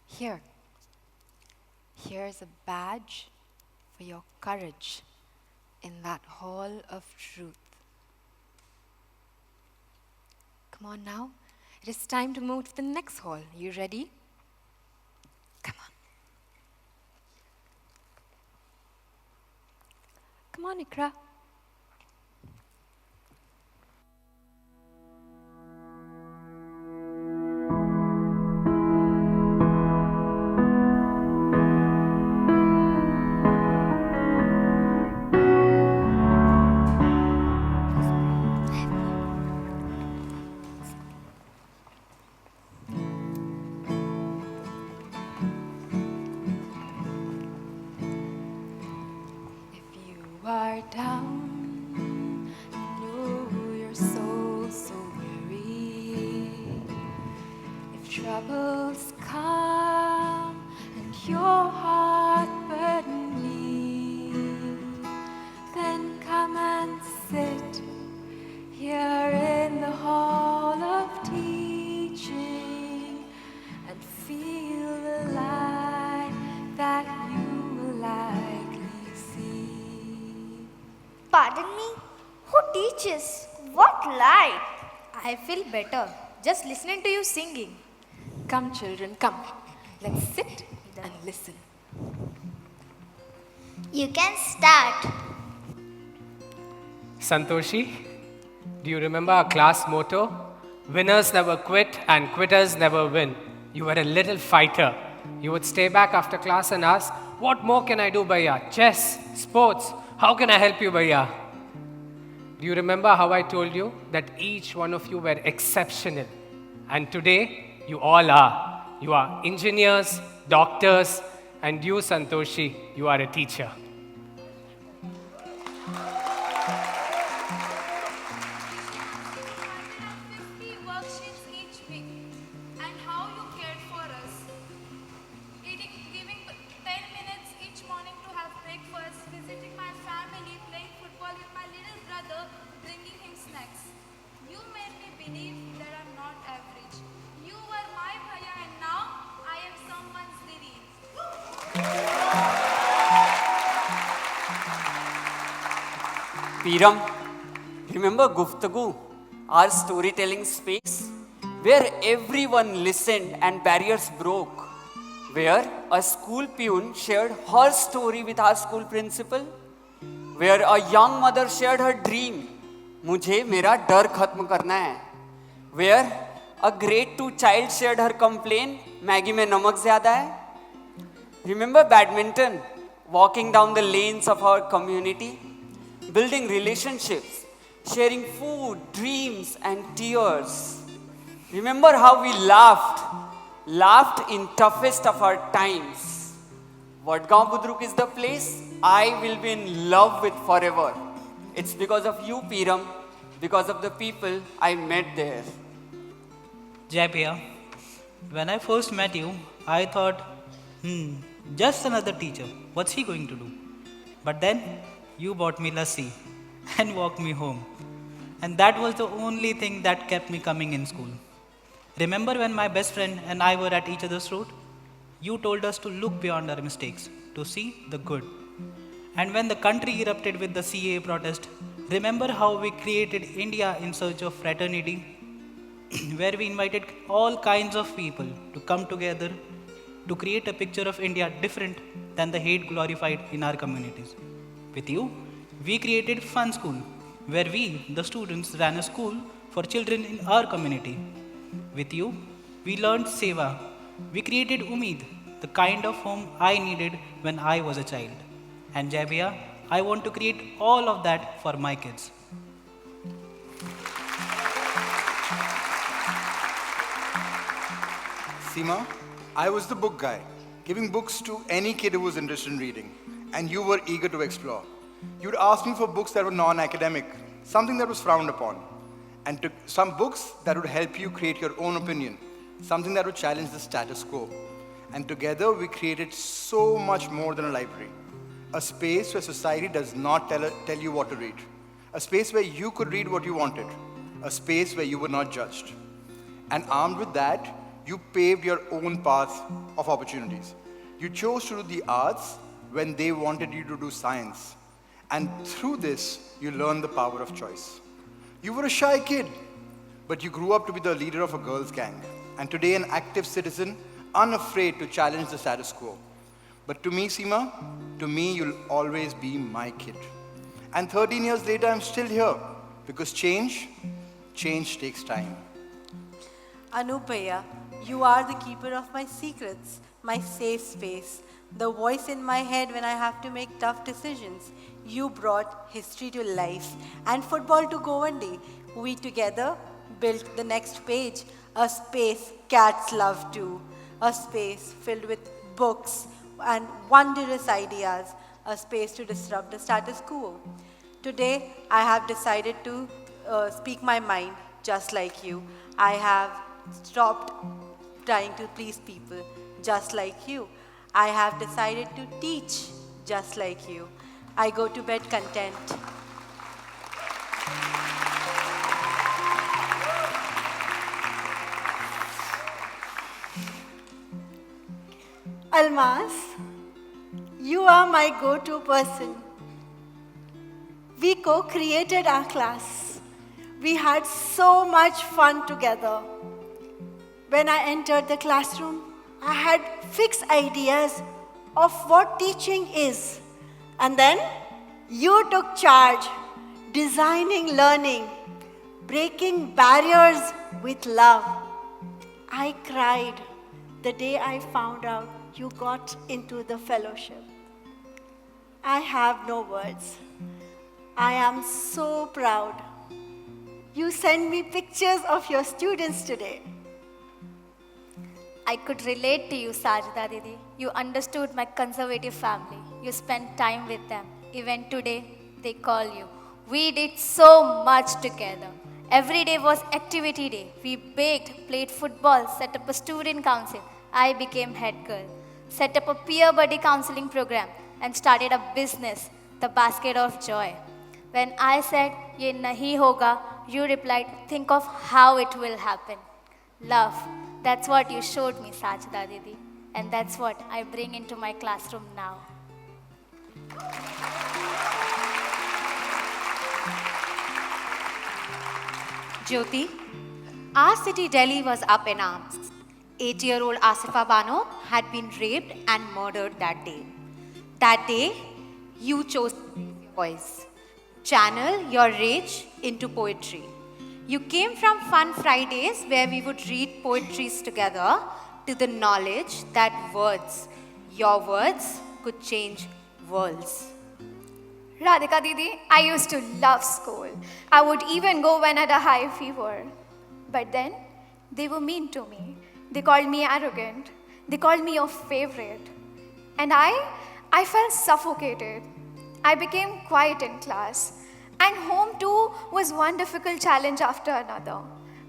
[SPEAKER 15] Here. Here's a badge for your courage in that hall of truth. Come on now. It is time to move to the next hall. You ready? Come on. Come on, Ikra. are down, know your soul so weary. If troubles come and your heart burden me, then come and sit here in the hall of teaching and feel the light that you will likely see.
[SPEAKER 2] Pardon me? Who teaches? What light?
[SPEAKER 6] I feel better just listening to you singing.
[SPEAKER 15] Come, children, come. Let's sit and listen.
[SPEAKER 2] You can start.
[SPEAKER 13] Santoshi, do you remember our class motto? Winners never quit and quitters never win. You were a little fighter. You would stay back after class and ask, what more can I do, Bhaiya? Chess, sports, how can I help you, Bhaiya? Do you remember how I told you that each one of you were exceptional? And today, you all are. You are engineers, doctors, and you, Santoshi, you are a teacher.
[SPEAKER 9] 50 worksheets each week, and how you cared for us. Giving 10 minutes each morning to have breakfast, visiting my family, playing football with my little brother, bringing him snacks. You made me believe that I'm not average. You were my bhaiya, and now I am someone's Didi.
[SPEAKER 18] Piram, remember Guftagu, our storytelling space, where everyone listened and barriers broke, where a school peon shared her story with our school principal, where a young mother shared her dream, मुझे मेरा डर खत्म करना है, where a grade 2 child shared her complaint, Maggi में नमक ज़्यादा है. Remember badminton, walking down the lanes of our community, building relationships, sharing food, dreams, and tears. Remember how we laughed in toughest of our times. Vadgaon Budruk is the place I will be in love with forever. It's because of you, Piram, because of the people I met there.
[SPEAKER 21] Jaipiya, when I first met you, I thought, just another teacher. What's he going to do? But then you bought me lassi and walked me home. And that was the only thing that kept me coming in school. Remember when my best friend and I were at each other's throat? You told us to look beyond our mistakes, to see the good. And when the country erupted with the CAA protest, remember how we created India in search of fraternity, where we invited all kinds of people to come together to create a picture of India different than the hate glorified in our communities. With you, we created Fun School, where we, the students, ran a school for children in our community. With you, we learned Seva. We created Umeed, the kind of home I needed when I was a child. And Jaibiya, I want to create all of that for my kids.
[SPEAKER 22] Seema, I was the book guy, giving books to any kid who was interested in reading, and you were eager to explore. You'd ask me for books that were non-academic, something that was frowned upon, and took some books that would help you create your own opinion, something that would challenge the status quo. And together we created so much more than a library, a space where society does not tell you what to read, a space where you could read what you wanted, a space where you were not judged. And armed with that, you paved your own path of opportunities. You chose to do the arts when they wanted you to do science. And through this, you learned the power of choice. You were a shy kid, but you grew up to be the leader of a girls' gang. And today, an active citizen, unafraid to challenge the status quo. But to me, Seema, to me, you'll always be my kid. And 13 years later, I'm still here. Because change takes time.
[SPEAKER 23] Anupaya, you are the keeper of my secrets, my safe space, the voice in my head when I have to make tough decisions. You brought history to life and football to Govandi. We together built the next page, a space cats love too, a space filled with books and wondrous ideas, a space to disrupt the status quo. Today, I have decided to speak my mind just like you. I have stopped trying to please people just like you. I have decided to teach just like you. I go to bed content. Almas, you are my go-to person. We co-created our class. We had so much fun together. When I entered the classroom, I had fixed ideas of what teaching is. And then you took charge, designing learning, breaking barriers with love. I cried the day I found out you got into the fellowship. I have no words. I am so proud. You sent me pictures of your students today.
[SPEAKER 2] I could relate to you, Sajida Didi. You understood my conservative family. You spent time with them. Even today, they call you. We did so much together. Every day was activity day. We baked, played football, set up a student council. I became head girl. Set up a peer buddy counseling program and started a business, the Basket of Joy. When I said, "Ye nahi hoga," you replied, "Think of how it will happen." Love, that's what you showed me, Sajida Didi. And that's what I bring into my classroom now.
[SPEAKER 14] Jyoti, our city Delhi was up in arms. 8-year-old Asifa Bano had been raped and murdered that day. That day, you chose your voice. Channel your rage into poetry. You came from fun Fridays where we would read poetries together to the knowledge that words, your words, could change worlds.
[SPEAKER 5] Radhika Didi, I used to love school. I would even go when I had a high fever. But then, they were mean to me. They called me arrogant. They called me your favorite. And I felt suffocated. I became quiet in class. And home too was one difficult challenge after another.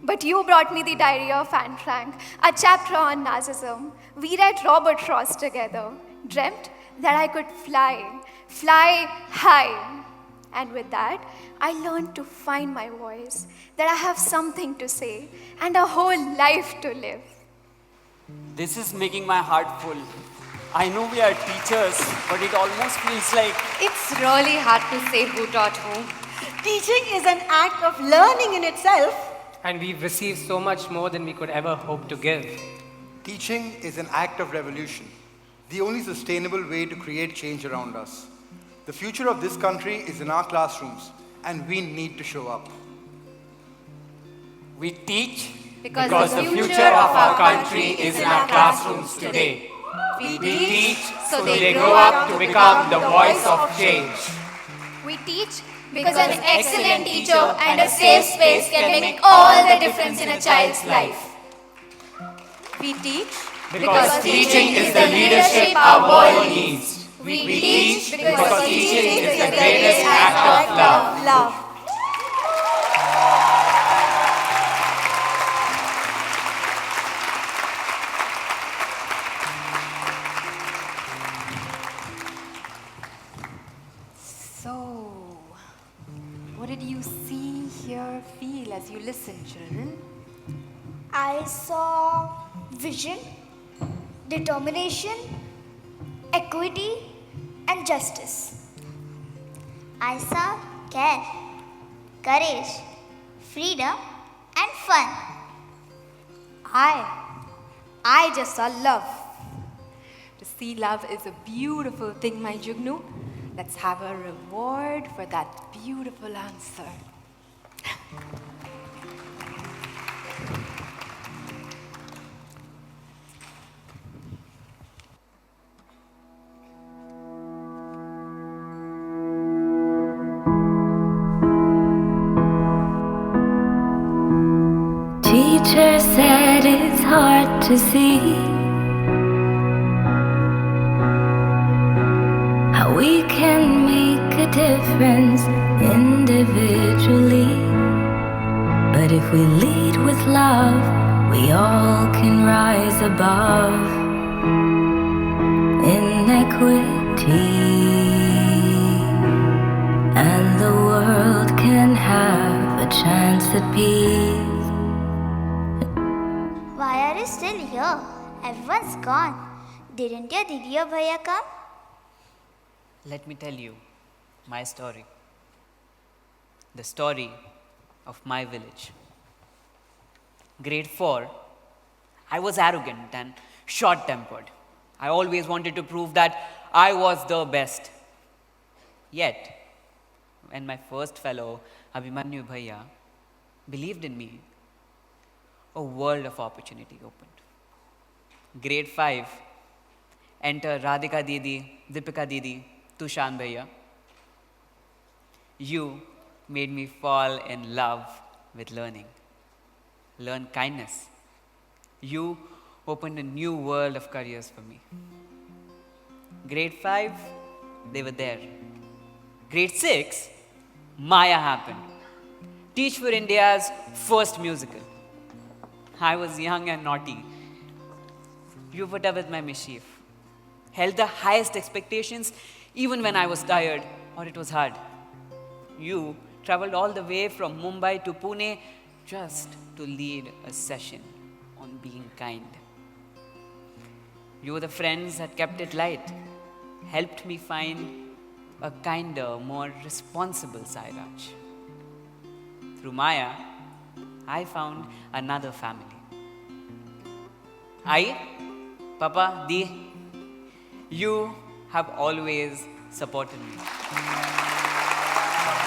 [SPEAKER 5] But you brought me the Diary of Anne Frank, a chapter on Nazism. We read Robert Frost together, dreamt that I could fly high. And with that, I learned to find my voice, that I have something to say and a whole life to live.
[SPEAKER 18] This is making my heart full. I know we are teachers, but it almost feels like...
[SPEAKER 14] It's really hard to say who taught who.
[SPEAKER 23] Teaching is an act of learning in itself.
[SPEAKER 13] And we've received so much more than we could ever hope to give.
[SPEAKER 22] Teaching is an act of revolution, the only sustainable way to create change around us. The future of this country is in our classrooms, and we need to show up.
[SPEAKER 18] We teach
[SPEAKER 14] because
[SPEAKER 18] the future of our country is in our classrooms today.
[SPEAKER 14] We
[SPEAKER 18] teach so they grow up to become the voice of change.
[SPEAKER 5] We teach because an excellent teacher and a safe space can make all the difference in a child's life.
[SPEAKER 14] We teach
[SPEAKER 18] because teaching is the leadership our world needs.
[SPEAKER 5] We teach
[SPEAKER 18] because teaching is the greatest act of love.
[SPEAKER 15] So, what did you see, hear, feel as you listened, children?
[SPEAKER 2] I saw vision, determination, equity, and justice. I saw care, courage, freedom, and fun.
[SPEAKER 14] I just saw love.
[SPEAKER 15] To see love is a beautiful thing, my Jugnu. Let's have a reward for that beautiful answer.
[SPEAKER 8] Teacher said it's hard to see how we difference individually. But if we lead with love, we all can rise above inequity, and the world can have a chance at peace.
[SPEAKER 2] Why are you still here? Everyone's gone. Didn't your Didi or Bhaiya come?
[SPEAKER 17] Let me tell you my story. The story of my village. Grade 4, I was arrogant and short-tempered. I always wanted to prove that I was the best. Yet, when my first fellow, Abhimanyu Bhaiya, believed in me, a world of opportunity opened. Grade 5, enter Radhika Didi, Deepika Didi, Tushan Bhaiya. You made me fall in love with learning. Learn kindness. You opened a new world of careers for me. Grade 5, they were there. Grade 6, Maya happened. Teach for India's first musical. I was young and naughty. You put up with my mischief. Held the highest expectations even when I was tired or it was hard. You traveled all the way from Mumbai to Pune just to lead a session on being kind. You were the friends that kept it light, helped me find a kinder, more responsible Sairaj. Through Maya, I found another family. Papa, Di, you have always supported me.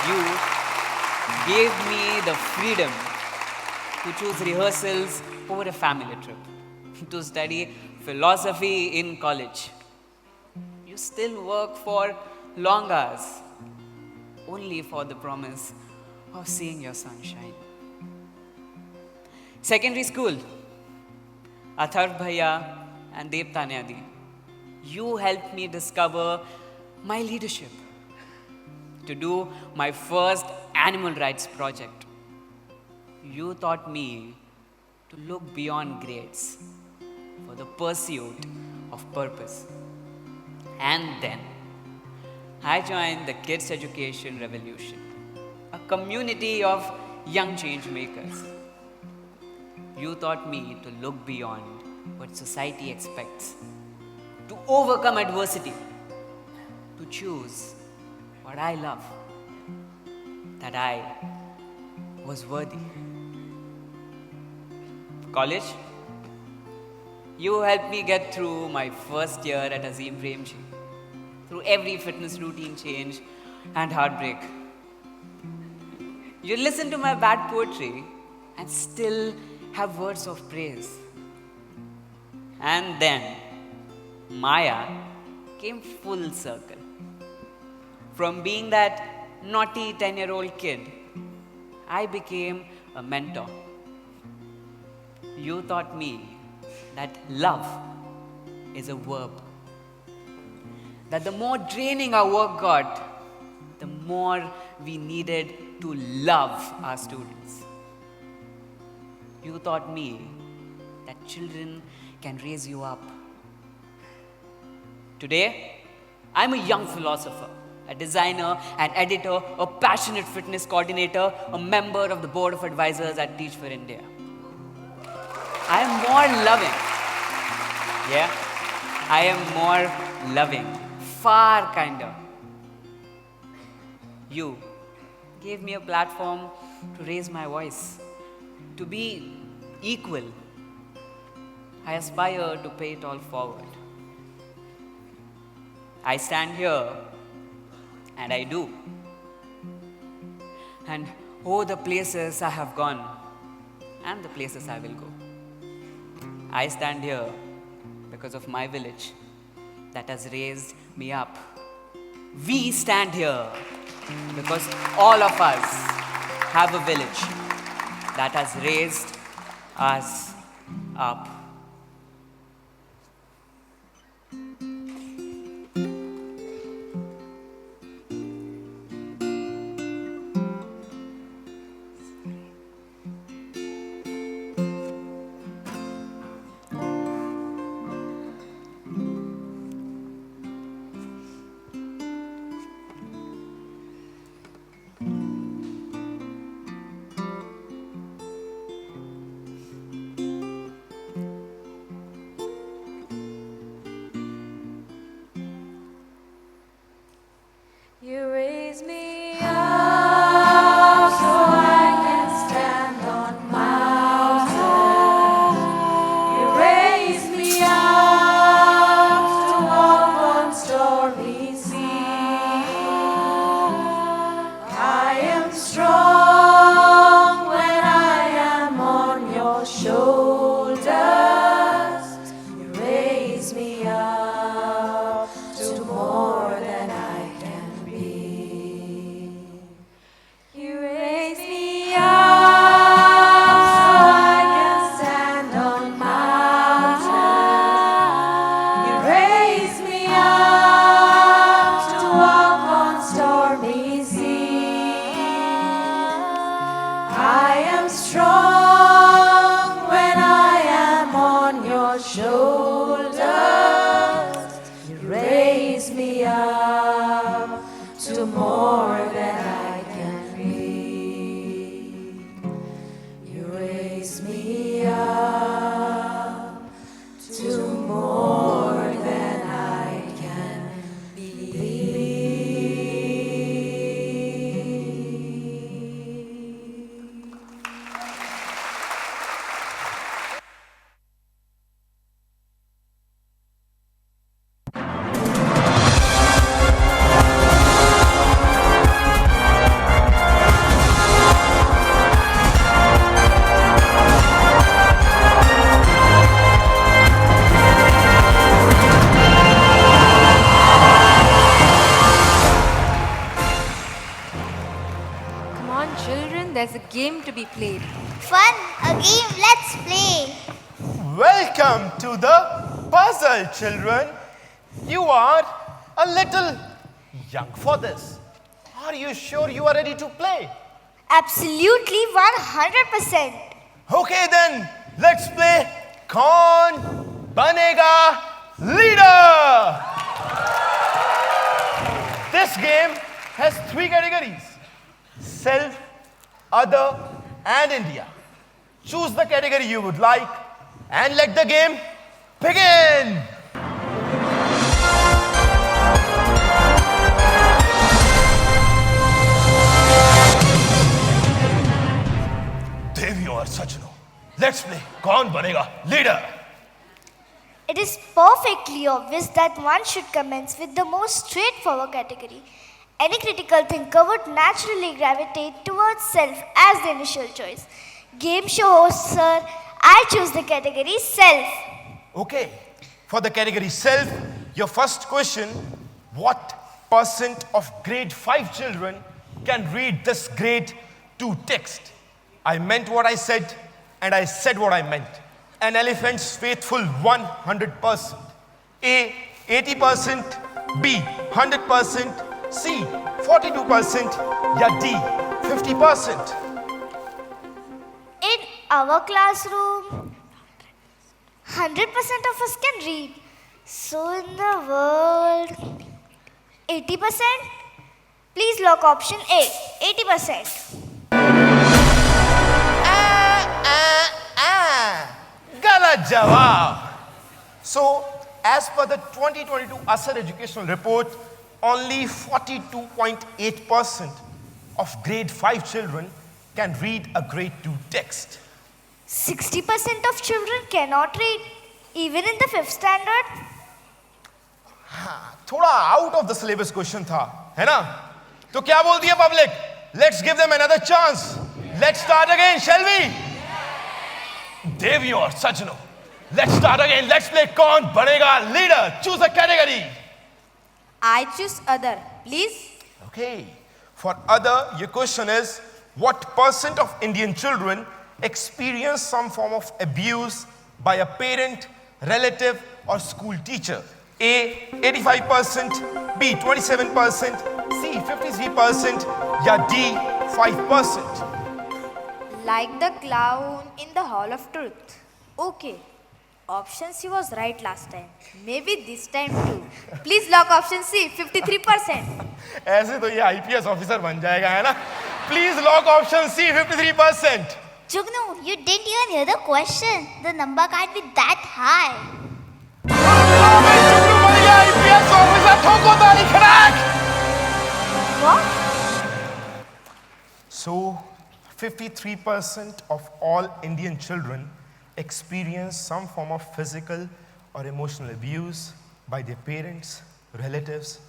[SPEAKER 17] You gave me the freedom to choose rehearsals over a family trip, to study philosophy in college. You still work for long hours, only for the promise of seeing your sunshine. Secondary school, Atharv Bhaiya and Dev Tanyadi, you helped me discover my leadership, to do my first animal rights project. You taught me to look beyond grades for the pursuit of purpose. And then I joined the Kids Education Revolution, a community of young change makers. You taught me to look beyond what society expects, to overcome adversity, to choose what I love, that I was worthy. College, you helped me get through my first year at Azim Premji, through every fitness routine change and heartbreak. You listen to my bad poetry and still have words of praise. And then Maya came full circle. From being that naughty 10-year-old kid, I became a mentor. You taught me that love is a verb. That the more draining our work got, the more we needed to love our students. You taught me that children can raise you up. Today, I'm a young philosopher, a designer, an editor, a passionate fitness coordinator, a member of the board of advisors at Teach for India. I am more loving. Yeah, I am more loving, far kinder. You gave me a platform to raise my voice, to be equal. I aspire to pay it all forward. I stand here, and I do. And oh, the places I have gone, and the places I will go. I stand here because of my village that has raised me up. We stand here because all of us have a village that has raised us up.
[SPEAKER 8] storm easy. I am strong when I am on your shoulders. You raise me up to more than I can be. You raise me up to more than I can be.
[SPEAKER 15] Come on, children, there's a game to be played.
[SPEAKER 2] Fun, a game, let's play.
[SPEAKER 1] Welcome to the puzzle, children. You are a little young for this. Are you sure you are ready to play?
[SPEAKER 2] Absolutely 100%.
[SPEAKER 1] Okay then, let's play Kaun Banega Leader. This game has 3 categories: self, other, and India. Choose the category you would like and let the game begin. Devi or Sachno, let's play Kaun Banega Leader.
[SPEAKER 2] It is perfectly obvious that one should commence with the most straightforward category. Any critical thinker would naturally gravitate towards self as the initial choice. Game show host, sir, I choose the category self.
[SPEAKER 1] Okay, for the category self, your first question: what percent of grade 5 children can read this grade 2 text? I meant what I said, and I said what I meant. An elephant's faithful 100%. A, 80%. B, 100%. C, 42%. Yeah, D, 50%.
[SPEAKER 2] In our classroom, 100% of us can read. So in the world, 80%? Please lock option A, 80%.
[SPEAKER 1] Galat jawab. So, as per the 2022 Asar Educational Report, only 42.8% of grade 5 children can read a grade 2 text.
[SPEAKER 2] 60% of children cannot read, even in the 5th standard.
[SPEAKER 1] थोड़ा out of the syllabus question था, है ना? तो क्या बोलती है public? Let's give them another chance. Let's start again, shall we? Devi or Sajno, let's start again. Let's play Kaun Banega Leader. Choose a category.
[SPEAKER 6] I choose other, please.
[SPEAKER 1] Okay. For other, your question is, what percent of Indian children experience some form of abuse by a parent, relative, or school teacher? A, 85%, B, 27%, C, 53%, yeah, D, 5%.
[SPEAKER 6] Like the clown in the Hall of Truth. Okay. Option C was right last time. Maybe this time too. Please lock option C, 53%.
[SPEAKER 1] ऐसे तो ये IPS officer बन जाएगा, है ना? Please lock option C, 53%.
[SPEAKER 2] Jugnu, you didn't even hear the question. The number can't be that high.
[SPEAKER 1] IPS officer ठोको ताली खड़ाक.
[SPEAKER 2] What?
[SPEAKER 1] So, 53% of all Indian children experience some form of physical or emotional abuse by their parents, relatives,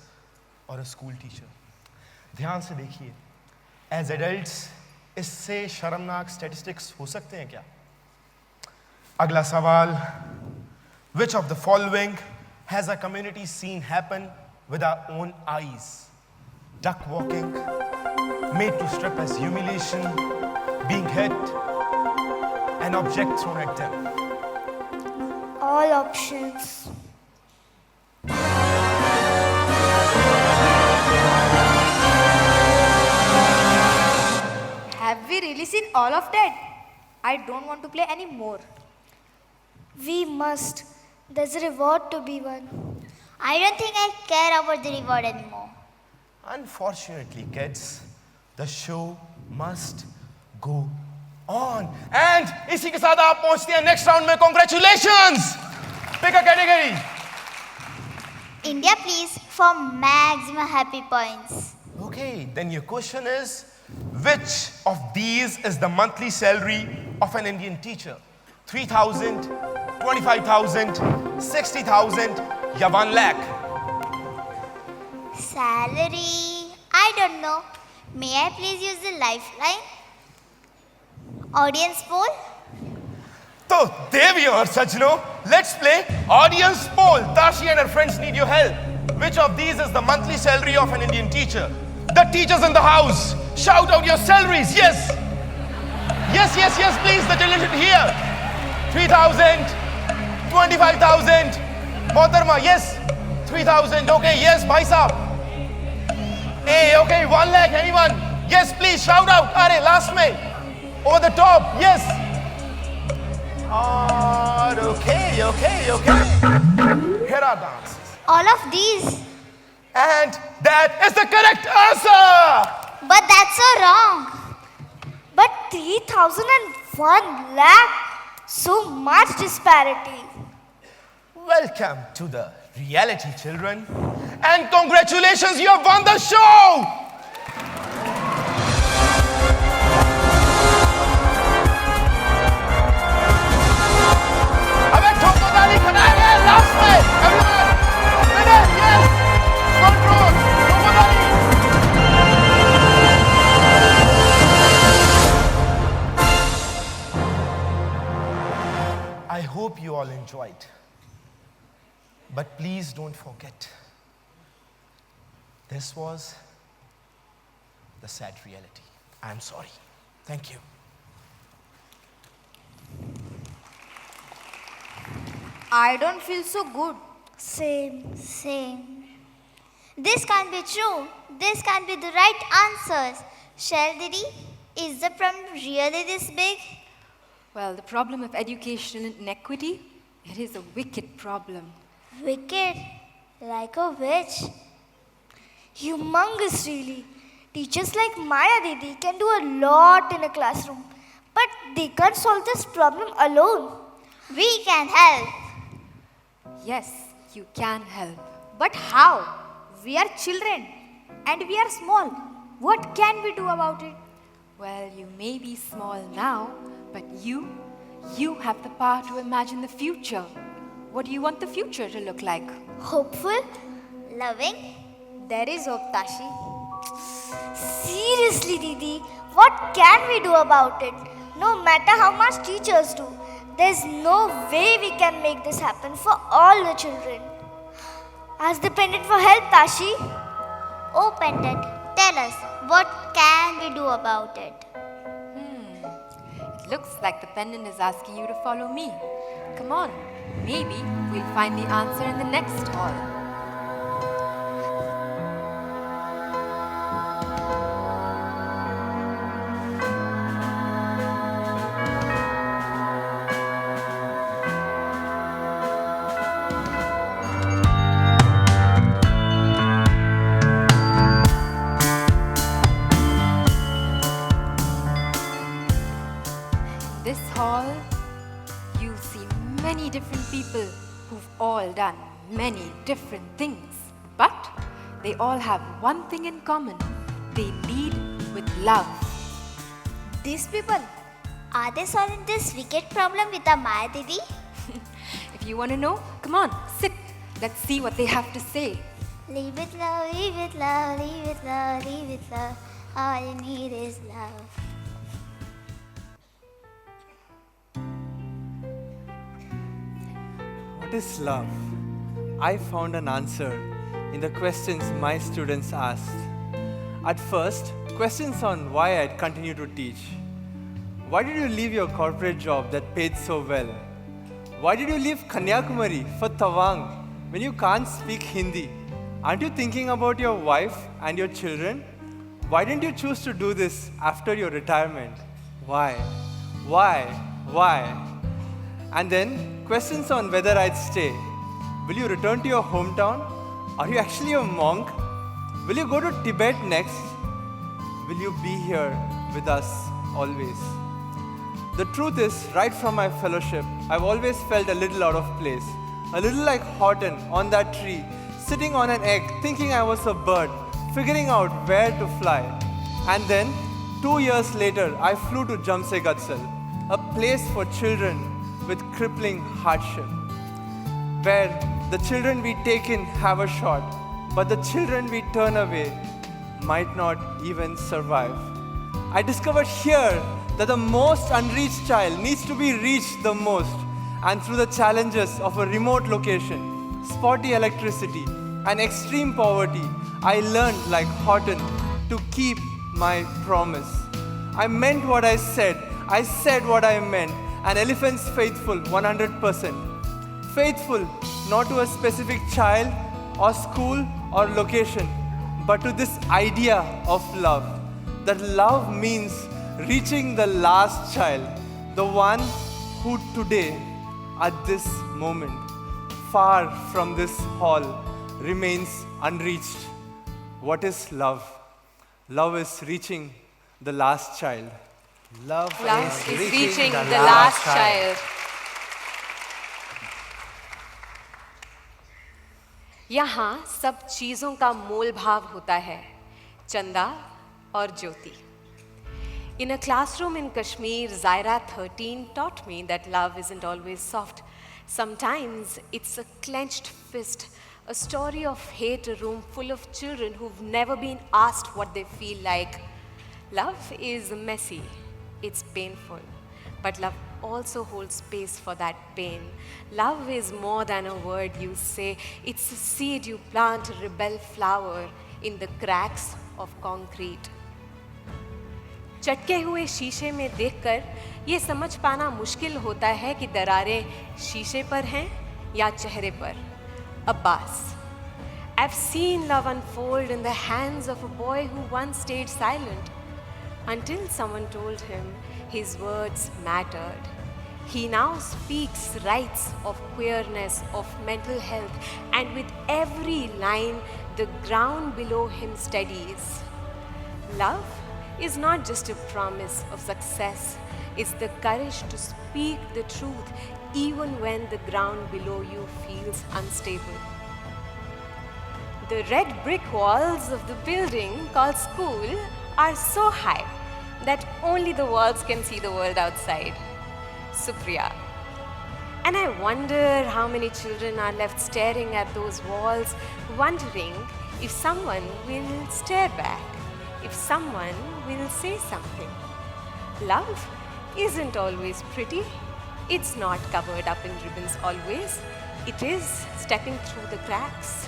[SPEAKER 1] or a school teacher. ध्यान से देखिए, as adults, इससे शर्मनाक statistics हो सकते हैं क्या? अगला सवाल, which of the following has a community scene happen with our own eyes? Duck walking, made to strip as humiliation, being hit, an object thrown at them.
[SPEAKER 2] All options.
[SPEAKER 6] seen all of that? I don't want to play anymore.
[SPEAKER 2] We must. There's a reward to be won. I don't think I care about the reward anymore.
[SPEAKER 1] Unfortunately, kids, the show must go on. And इसी के साथ आप पहुंचते हैं next round में. Congratulations! Pick a category.
[SPEAKER 2] India, please, for maximum happy points.
[SPEAKER 1] Okay, then your question is, which of these is the monthly salary of an Indian teacher? 3,000, 25,000, 60,000, या 1 lakh?
[SPEAKER 2] Salary, I don't know. May I please use the lifeline? Audience poll?
[SPEAKER 1] So, there we are, Sajno. Let's play audience poll. Tashi and her friends need your help. Which of these is the monthly salary of an Indian teacher? The teachers in the house, shout out your salaries. Yes. Yes, yes, yes, please. The children should hear. 3,000, 25,000. Motarma, yes. 3,000. Okay, yes, bhai sahab. Hey, okay, 1 lakh. Anyone? Yes, please, shout out. Are, last May. Over the top, yes. Okay. Here are the answers.
[SPEAKER 2] All of these.
[SPEAKER 1] And that is the correct answer.
[SPEAKER 2] But that's so wrong. But 3,001 lakh, so much disparity.
[SPEAKER 1] Welcome to the reality, children. And congratulations, you have won the show. Last night, everyone, winner, yes, front row, I hope you all enjoyed, but please don't forget, this was the sad reality. I'm sorry. Thank you.
[SPEAKER 6] I don't feel so good.
[SPEAKER 2] Same. This can't be true. This can't be the right answers. Shell Didi, is the problem really this big?
[SPEAKER 15] Well, the problem of education inequity, it is a wicked problem.
[SPEAKER 2] Wicked? Like a witch?
[SPEAKER 3] Humongous, really. Teachers like Maya Didi can do a lot in a classroom, but they can't solve this problem alone.
[SPEAKER 2] We can help.
[SPEAKER 15] Yes, you can help.
[SPEAKER 6] But how? We are children and we are small. What can we do about it?
[SPEAKER 15] Well, you may be small now, but you have the power to imagine the future. What do you want the future to look like?
[SPEAKER 2] Hopeful? Loving?
[SPEAKER 6] There is hope, Tashi.
[SPEAKER 3] Seriously, Didi, what can we do about it? No matter how much teachers do, there's no way we can make this happen for all the children. Ask the pendant for help, Tashi.
[SPEAKER 2] Oh, pendant, tell us, what can we do about it?
[SPEAKER 15] It looks like the pendant is asking you to follow me. Come on, maybe we'll find the answer in the next hall. You'll see many different people who've all done many different things, but they all have one thing in common. They lead with love.
[SPEAKER 2] These people, are they solving this wicked problem with a Maya Didi?
[SPEAKER 15] If you want to know, come on, sit. Let's see what they have to say.
[SPEAKER 2] Leave with love, leave with love, leave with love, leave with love. All you need is love.
[SPEAKER 19] What is love? I found an answer in the questions my students asked. At first, questions on why I'd continue to teach. Why did you leave your corporate job that paid so well? Why did you leave Kanyakumari for Tawang when you can't speak Hindi? Aren't you thinking about your wife and your children? Why didn't you choose to do this after your retirement? Why? Why? Why? And then questions on whether I'd stay. Will you return to your hometown? Are you actually a monk? Will you go to Tibet next? Will you be here with us always? The truth is, right from my fellowship, I've always felt a little out of place. A little like Horton on that tree, sitting on an egg, thinking I was a bird, figuring out where to fly. And then, 2 years later, I flew to Jamseghatsal, a place for children with crippling hardship, where the children we take in have a shot, but the children we turn away might not even survive. I discovered here that the most unreached child needs to be reached the most, and through the challenges of a remote location, spotty electricity, and extreme poverty, I learned, like Horton, to keep my promise. I meant what I said what I meant, an elephant's faithful 100%. Faithful not to a specific child or school or location, but to this idea of love. That love means reaching the last child, the one who today, at this moment, far from this hall, remains unreached. What is love? Love is reaching the last child.
[SPEAKER 4] Love
[SPEAKER 11] is reaching the last child. यहाँ सब चीज़ों का मोल भाव होता है, चंदा और ज्योति. In a classroom in Kashmir, Zaira 13 taught me that love isn't always soft. Sometimes it's a clenched fist, a story of hate, a room full of children who've never been asked what they feel like. Love is messy, it's painful, but love also holds space for that pain. Love is more than a word you say, it's a seed you plant, a rebel flower in the cracks of concrete. चटके हुए शीशे में देखकर ये समझ पाना मुश्किल होता है कि दरारें शीशे पर हैं या चेहरे पर. Abbas. I've seen love unfold in the hands of a boy who once stayed silent until someone told him his words mattered. He now speaks rights of queerness, of mental health, and with every line, the ground below him steadies. Love is not just a promise of success, it's the courage to speak the truth even when the ground below you feels unstable. The red brick walls of the building called school are so high that only the walls can see the world outside. Supriya. And I wonder how many children are left staring at those walls, wondering if someone will stare back, if someone will say something. Love isn't always pretty. It's not covered up in ribbons always. It is stepping through the cracks,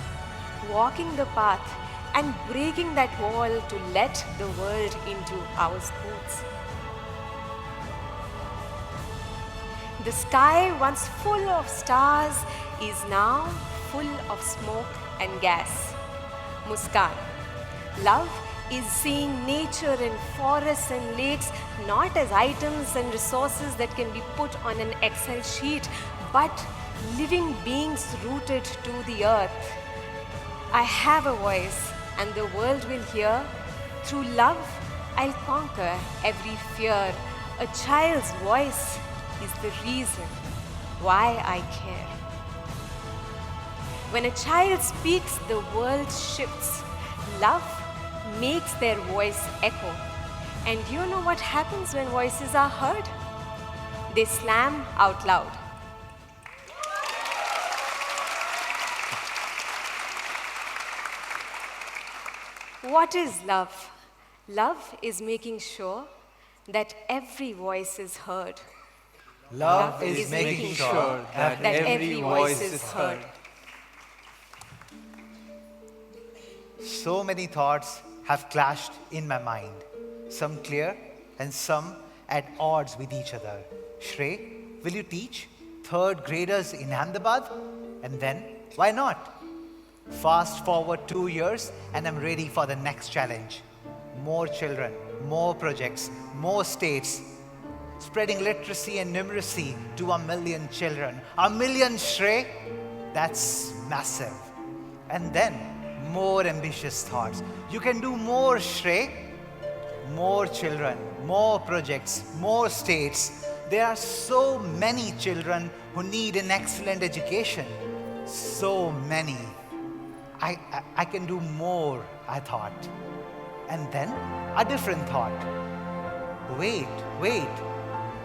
[SPEAKER 11] walking the path, and breaking that wall to let the world into our schools. The sky, once full of stars, is now full of smoke and gas. Muskan. Love is seeing nature and forests and lakes not as items and resources that can be put on an Excel sheet, but living beings rooted to the earth. I have a voice, and the world will hear. Through love, I'll conquer every fear. A child's voice is the reason why I care. When a child speaks, the world shifts. Love makes their voice echo. And you know what happens when voices are heard? They slam out loud. What is love? Love is making sure that every voice is heard.
[SPEAKER 4] Love is making sure that every voice is heard. So many thoughts have clashed in my mind, some clear and some at odds with each other. Shrey, will you teach third graders in Ahmedabad? And then, why not? Fast forward 2 years and I'm ready for the next challenge. More children, more projects, more states. spreading literacy and numeracy to 1 million children. 1 million, Shrey? That's massive. And then, more ambitious thoughts. You can do more, Shrey. More children, more projects, more states. There are so many children who need an excellent education. So many. I can do more, I thought. And then a different thought. Wait.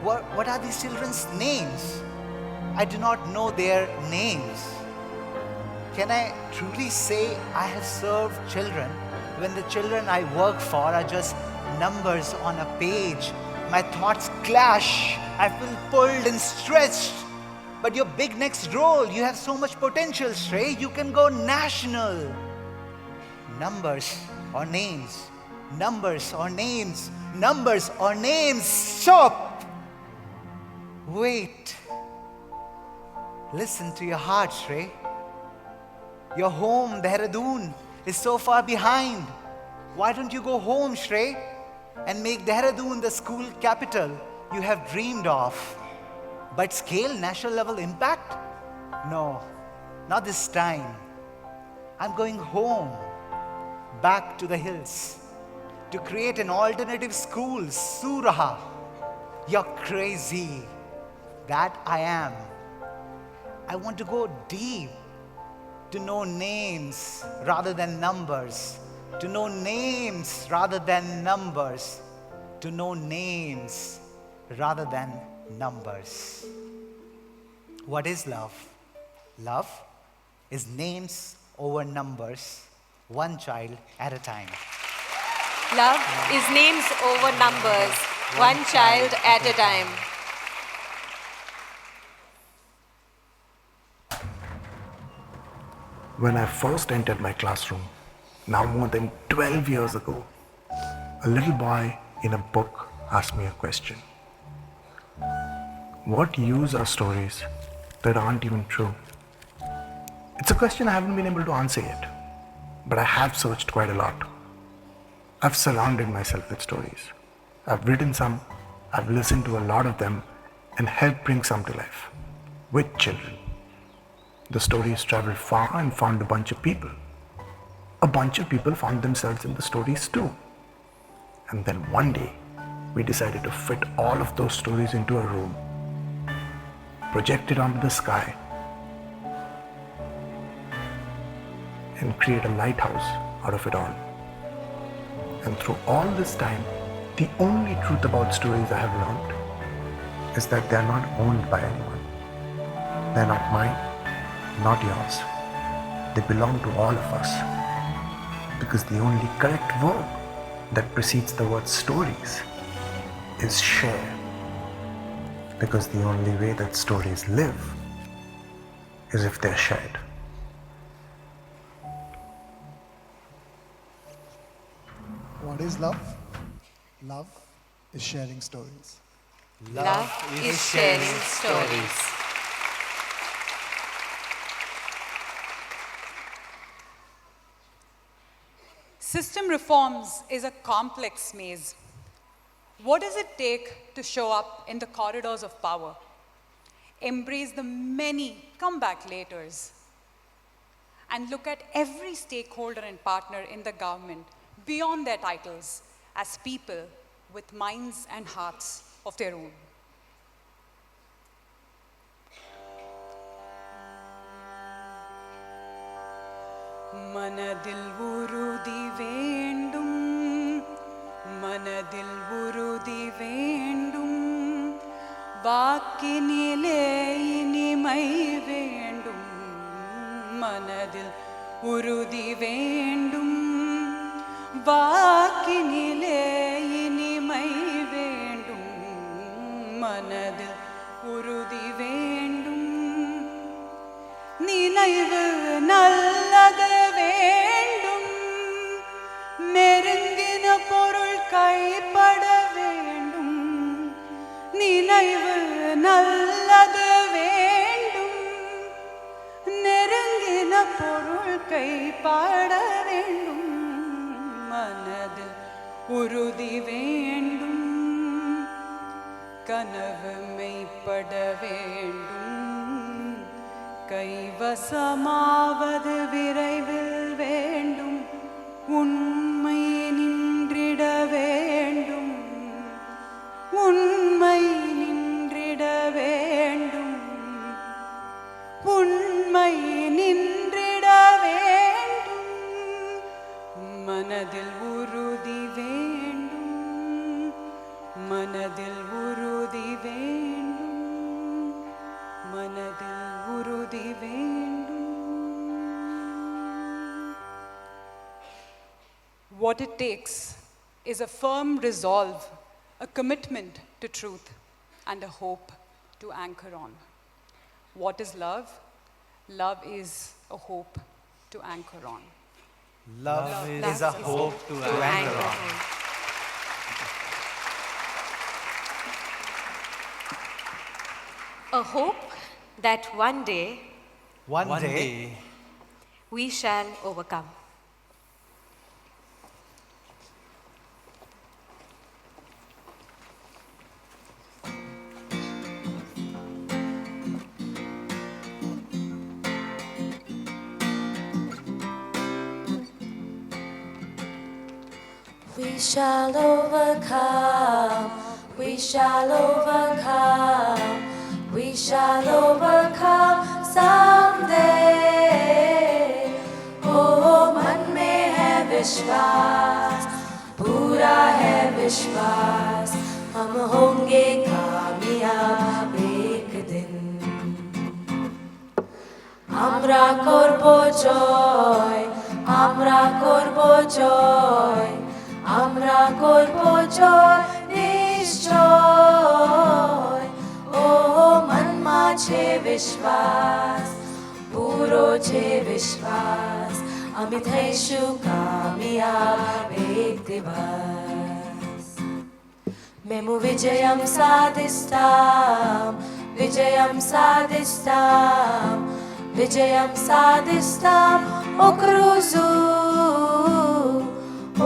[SPEAKER 4] What are these children's names? I do not know their names. Can I truly say I have served children when the children I work for are just numbers on a page? My thoughts clash. I feel pulled and stretched. But your big next role, you have so much potential, Shrey. You can go national. Numbers or names? Numbers or names? Numbers or names? Stop! Wait. Listen to your heart, Shrey. Your home, Dehradun, is so far behind. Why don't you go home, Shrey, and make Dehradun the school capital you have dreamed of? But scale national level impact? No, not this time. I'm going home, back to the hills, to create an alternative school, Suraha. You're crazy. That I am. I want to go deep, to know names rather than numbers, to know names rather than numbers, to know names rather than numbers. What is love? Love is names over numbers, one child at a time.
[SPEAKER 11] Love is names over numbers, one child at a time.
[SPEAKER 7] When I first entered my classroom, now more than 12 years ago, a little boy in a book asked me a question. What use are stories that aren't even true? It's a question I haven't been able to answer yet, but I have searched quite a lot. I've surrounded myself with stories. I've written some, I've listened to a lot of them, and helped bring some to life with children. The stories traveled far and found a bunch of people. A bunch of people found themselves in the stories too. And then one day, we decided to fit all of those stories into a room, project it onto the sky, and create a lighthouse out of it all. And through all this time, the only truth about stories I have learned is that they are not owned by anyone. They are not mine, not yours. They belong to all of us. Because the only correct verb that precedes the word stories is share. Because the only way that stories live is if they're shared.
[SPEAKER 12] What is love? Love is sharing stories.
[SPEAKER 11] Love is sharing stories.
[SPEAKER 20] System reforms is a complex maze. What does it take to show up in the corridors of power? Embrace the many comeback laters and look at every stakeholder and partner in the government beyond their titles as people with minds and hearts of their own. மனதில் உறுதி வேண்டும் மனதில் உறுதி வேண்டும் வாக்கினிலே இனிமை வேண்டும் மனதில் உறுதி வேண்டும் வாக்கினிலே இனிமை வேண்டும் மனதில் உறுதி வேண்டும் நினைவு நல்லது வேண்டும் நெருங்கின பொருள் கைப்பட வேண்டும் நினைவு நல்லது வேண்டும் நெருங்கின பொருள் கைப்பட வேண்டும் மனதில் உறுதி வேண்டும் கனவு மெய்ப்பட வேண்டும் கைவசமாவது விரைவில் வேண்டும் உண்மை நின்றிட வேண்டும் உண்மை நின்றிட வேண்டும் உண்மை நின்றிட வேண்டும் மனதில் உறுதி வேண்டும் மனதில் உறுதி வேண்டும் மனதில் உறுதி வேண்டும். What it takes is a firm resolve, a commitment to truth, and a hope to anchor on. What is love? Love is a hope to anchor on.
[SPEAKER 4] Love is a hope to anchor on.
[SPEAKER 11] A hope that one day
[SPEAKER 4] One day
[SPEAKER 11] we shall overcome.
[SPEAKER 8] We shall overcome, we shall overcome, we shall overcome someday. Oh, मन में है विश्वास, पूरा है विश्वास, हम होंगे कामयाब एक दिन. আমরা করব জয়, আমরা করব জয়, আমরা করব জয় নিশ্চয়. ও মন মাঝে বিশ্বাস, পুরো যে বিশ্বাস, আমি થઈશું કામયાબ એક દિવસ. మేము విజయం సాధిస్తాం, విజయం సాధిస్తాం, విజయం సాధిస్తాం ఒక రోజు.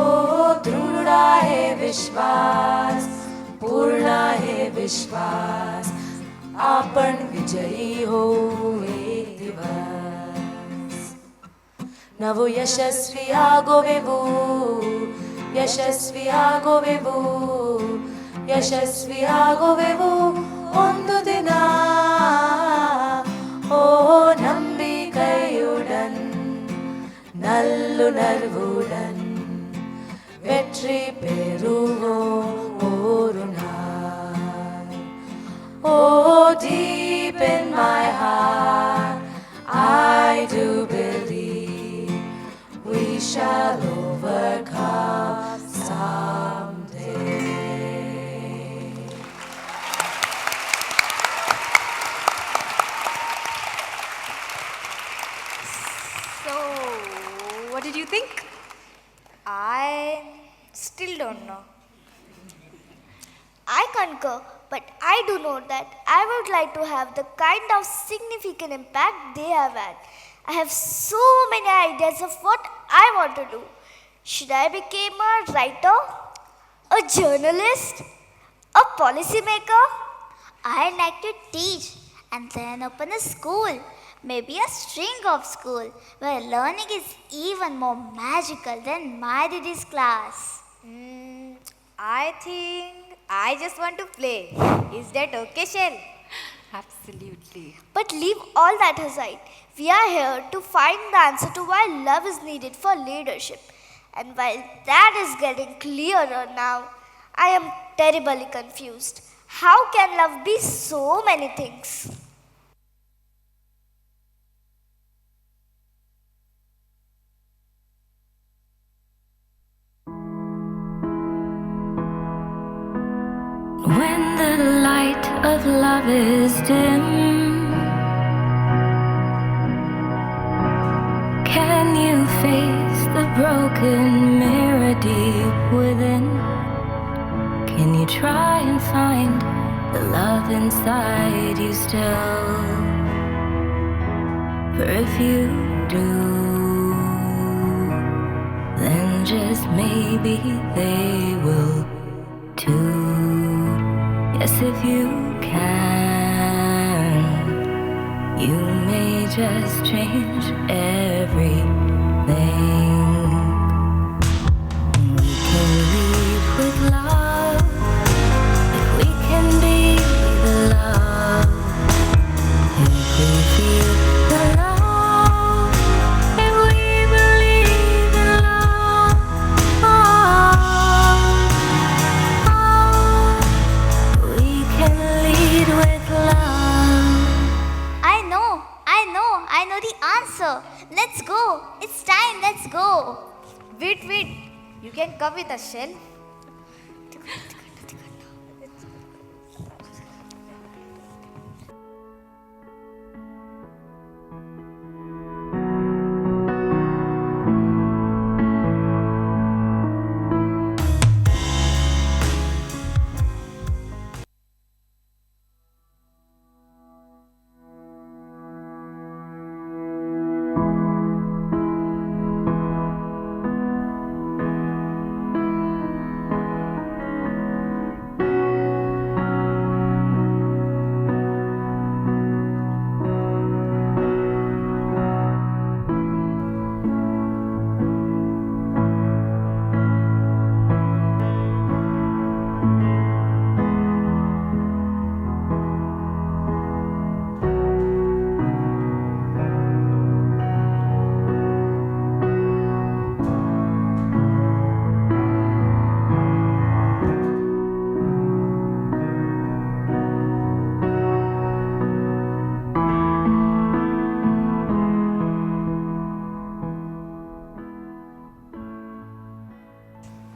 [SPEAKER 8] ओ दृढ़ा है विश्वास, पूर्ण है विश्वास, आपण विजयी हो एक दिवस. नवो यशस्वी आगोवेवु, यशस्वी आगोवेवु, यशस्वी आगोवेवु ಒಂದು ದಿನ. ಓ ನಂಬಿಕೆಯುடன் நல்லுணர்வுடன் வெற்றி பெறுவோம் ஒரு நாள். Oh, deep in my heart, I do believe we shall overcome someday.
[SPEAKER 5] So, what did you think?
[SPEAKER 3] I still don't know. I concur, but I do know that I would like to have the kind of significant impact they have had. I have so many ideas of what I want to do. Should I become a writer, a journalist, a policymaker?
[SPEAKER 2] I'd like to teach and then open a school, maybe a string of school where learning is even more magical than my Didi's class.
[SPEAKER 6] I think I just want to play. Is that okay, Shell?
[SPEAKER 15] Absolutely.
[SPEAKER 3] But leave all that aside. We are here to find the answer to why love is needed for leadership. And while that is getting clearer now, I am terribly confused. How can love be so many things?
[SPEAKER 8] When the light of love is dim, can you face the broken mirror deep within? Can you try and find the love inside you still? For if you do, then just maybe they will too. Yes, if you can. You may just change everything. We can lead with love if we can be the love. If we feel the love, if we believe in love, we can lead with love.
[SPEAKER 2] I know the answer. Let's go. It's time, let's go.
[SPEAKER 6] Wait. You can come with us, Shell.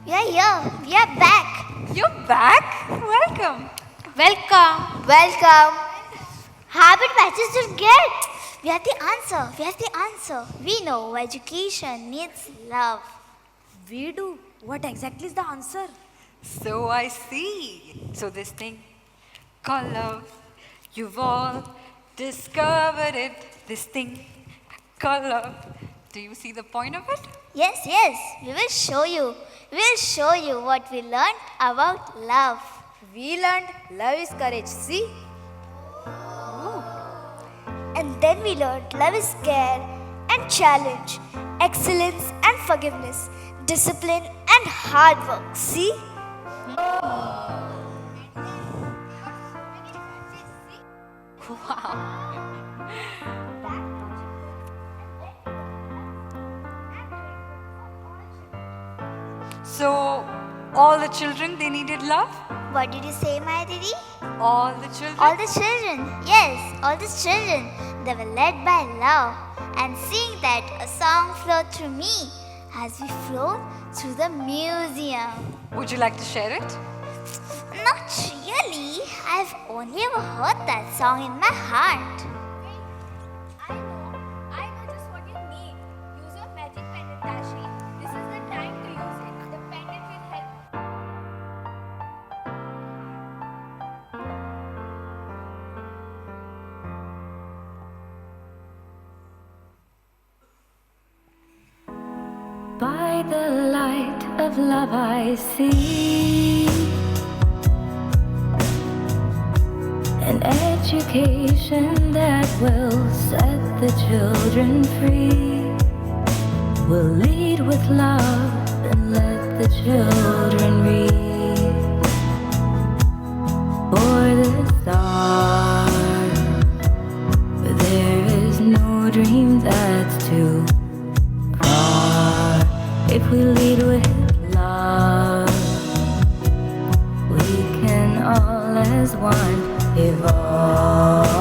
[SPEAKER 2] We are here. We are back.
[SPEAKER 15] You're back? Welcome.
[SPEAKER 2] Welcome. Habit patches to get. We have the answer. We know education needs love.
[SPEAKER 6] We do. What exactly is the answer?
[SPEAKER 15] So I see. So this thing called love, you've all discovered it. This thing called love. Do you see the point of it?
[SPEAKER 2] Yes. We will show you. We'll show you what we learned about love.
[SPEAKER 6] We learned love is courage. See?
[SPEAKER 3] And then we learned love is care and challenge, excellence and forgiveness, discipline and hard work. See?
[SPEAKER 15] Wow. So, all the children, they needed love?
[SPEAKER 2] What did you say, my Didi?
[SPEAKER 15] All the children?
[SPEAKER 2] All the children. Yes, all the children. They were led by love. And seeing that, a song flowed through me as we flowed through the museum.
[SPEAKER 15] Would you like to share it?
[SPEAKER 2] Not really. I've only ever heard that song in my heart.
[SPEAKER 3] I know just what you need. Use your magic pendant, Tashi. This is the time to use it. The pendant will help.
[SPEAKER 8] By the light of love I see an education that will set the children free. We'll lead with love and let the children read. For the stars, but there is no dream that's too far. If we lead with love, we can all as one evolve.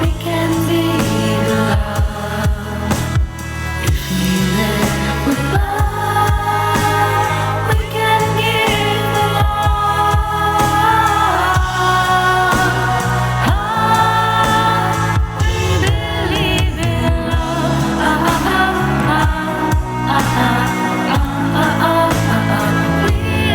[SPEAKER 8] We can be the love. If we live with love, we can give the love. We believe in love. We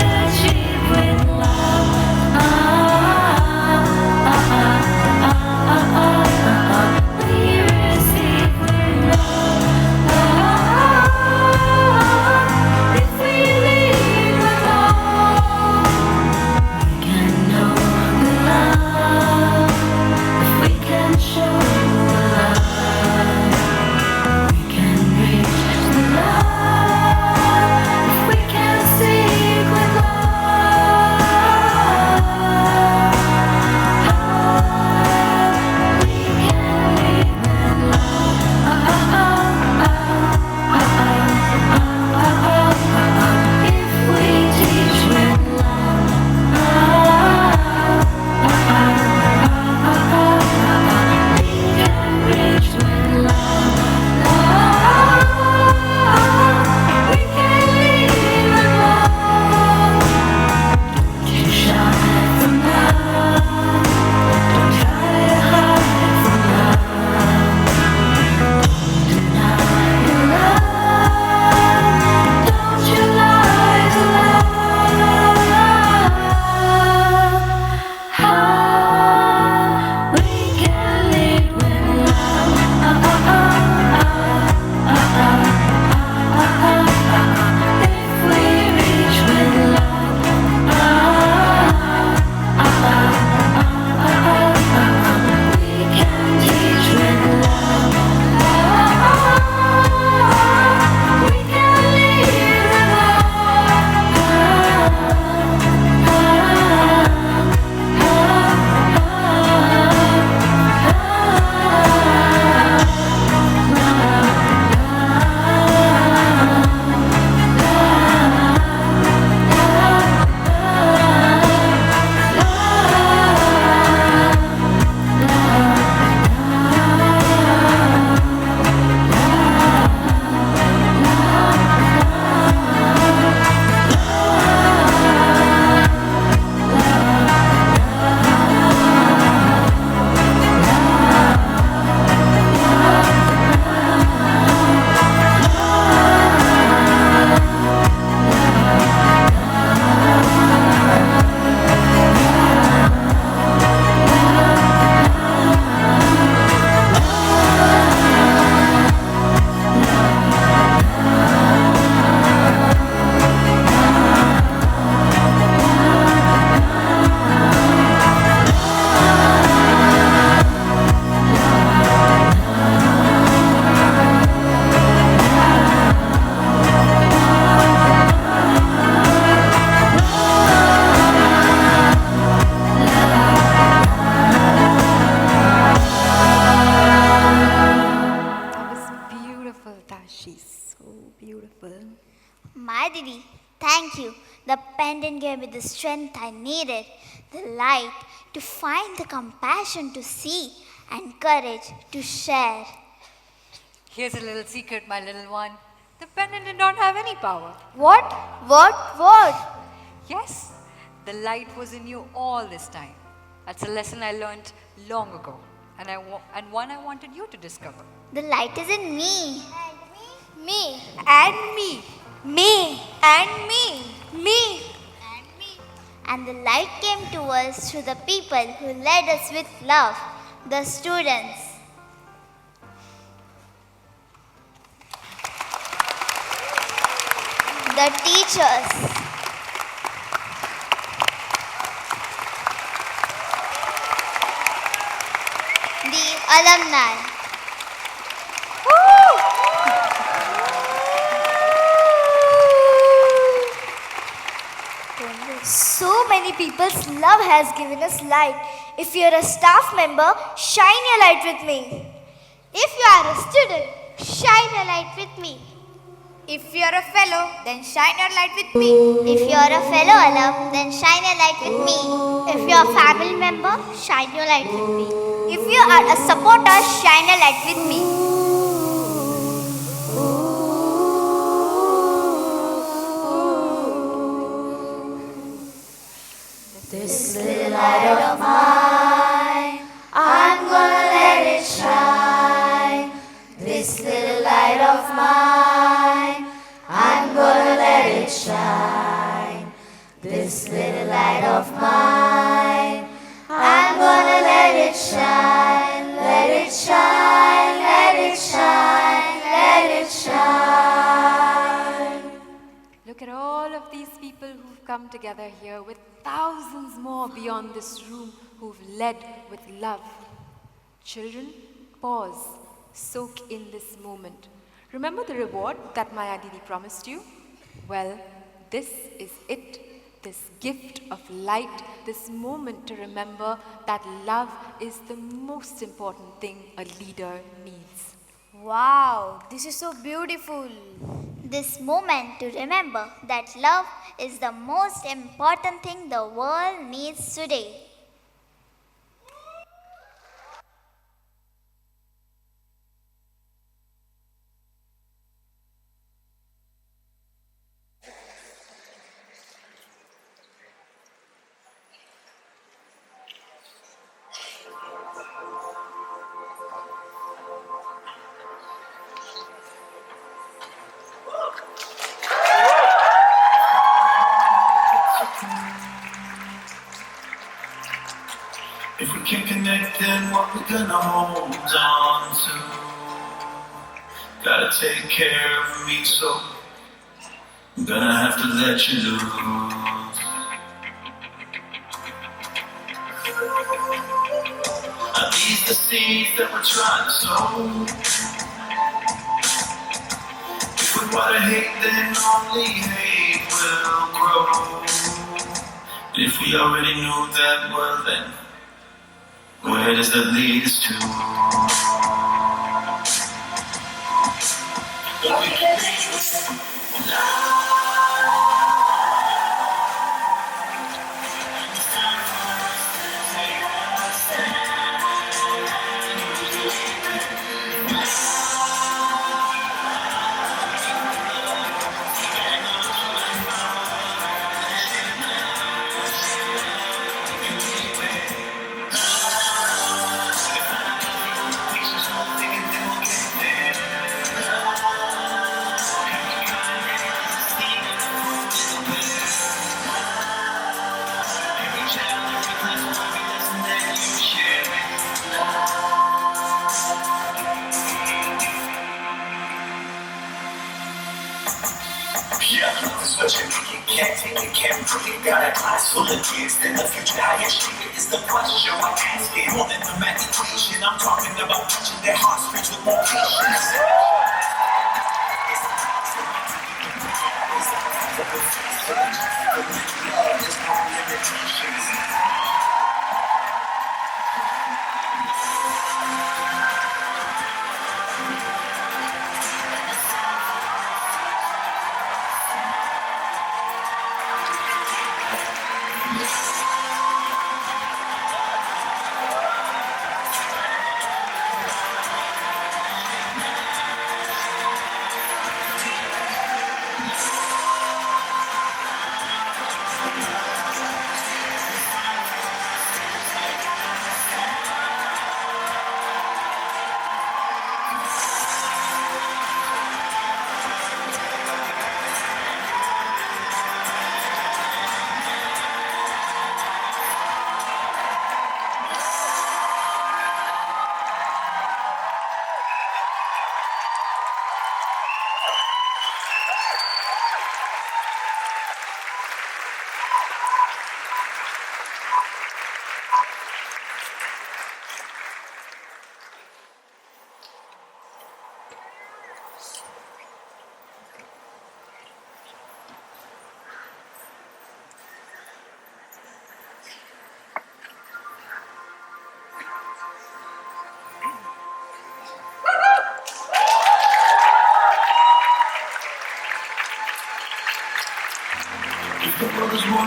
[SPEAKER 15] Tashi. So beautiful.
[SPEAKER 2] My Didi, thank you. The pendant gave me the strength I needed, the light to find the compassion to see, and courage to share.
[SPEAKER 9] Here's a little secret, my little one. The pendant did not have any power.
[SPEAKER 3] What? What?
[SPEAKER 9] Yes, the light was in you all this time. That's a lesson I learned long ago, and one I wanted you to discover.
[SPEAKER 2] The light is in me.
[SPEAKER 3] Me. And me. Me. And me. Me.
[SPEAKER 2] And the light came to us through the people who led us with love, the students. The teachers. The alumni.
[SPEAKER 3] So many people's love has given us light. If you're a staff member, shine your light with me.
[SPEAKER 2] If you are a student, shine your light with me.
[SPEAKER 6] If you're a fellow, then shine your light with me.
[SPEAKER 2] If you're a fellow alum, then shine your light with me. If you're a family member, shine your light with me.
[SPEAKER 3] If you are a supporter, shine your light with me.
[SPEAKER 8] This little light of mine, I'm gonna let it shine. This little light of mine, I'm gonna let it shine. This little light of mine, I'm gonna let it shine. Let it shine, let it shine, let it shine.
[SPEAKER 11] Look at all of these people who've come together here with thousands more beyond this room who've led with love. Children, pause, soak in this moment. Remember the reward that Maya Didi promised you? Well, this is it. This gift of light, this moment to remember that love is the most important thing a leader needs.
[SPEAKER 3] Wow, this is so beautiful.
[SPEAKER 2] This moment to remember that love is the most important thing the world needs today.
[SPEAKER 10] If we can connect, then what we're gonna hold on to. Gotta take care of me, so I'm gonna have to let you loose. Are these the seeds that we're trying to sow? If we water hate, then only hate will grow. And if we already knew that, well then, where does that lead us to? But we can reach you can't take it, can't prove it. Got a class full of kids, then the future highest student is the question we're asking. More than the math equation, I'm talking about touching their heartstrings with more patience. There's no limitations.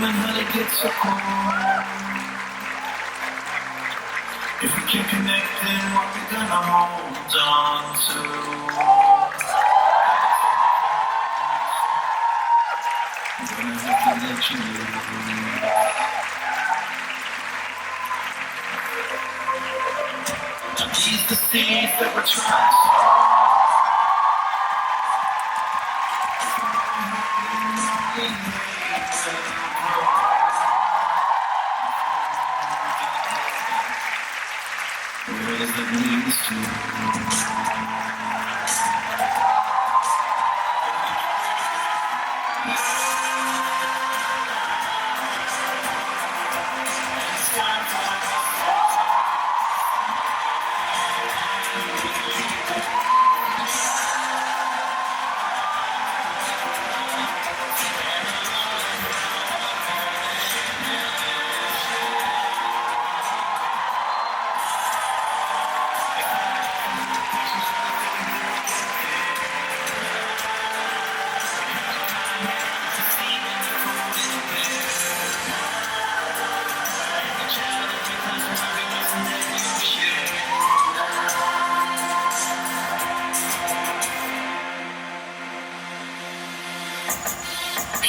[SPEAKER 10] and how to get so cold. If we can connect, then what we gonna hold on to? I'm gonna have to let you know. Now these the things that we're trying to where does that lead us to?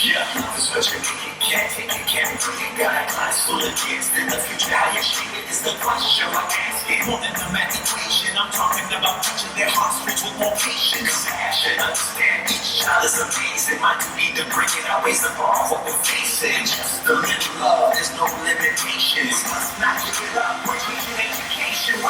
[SPEAKER 10] Yeah, it's such a tricky, can't take it, can't prove it. Got a class full of kids, then the future, how you shape it is the question I'm asking. More than the math equation, I'm talking about touching their hearts rich with more patience. Compassion, understand each child is amazing. My duty to bring it, I raise the bar, what we're facing. Just a little love, there's no limitations. Must not give it up, we're teaching education.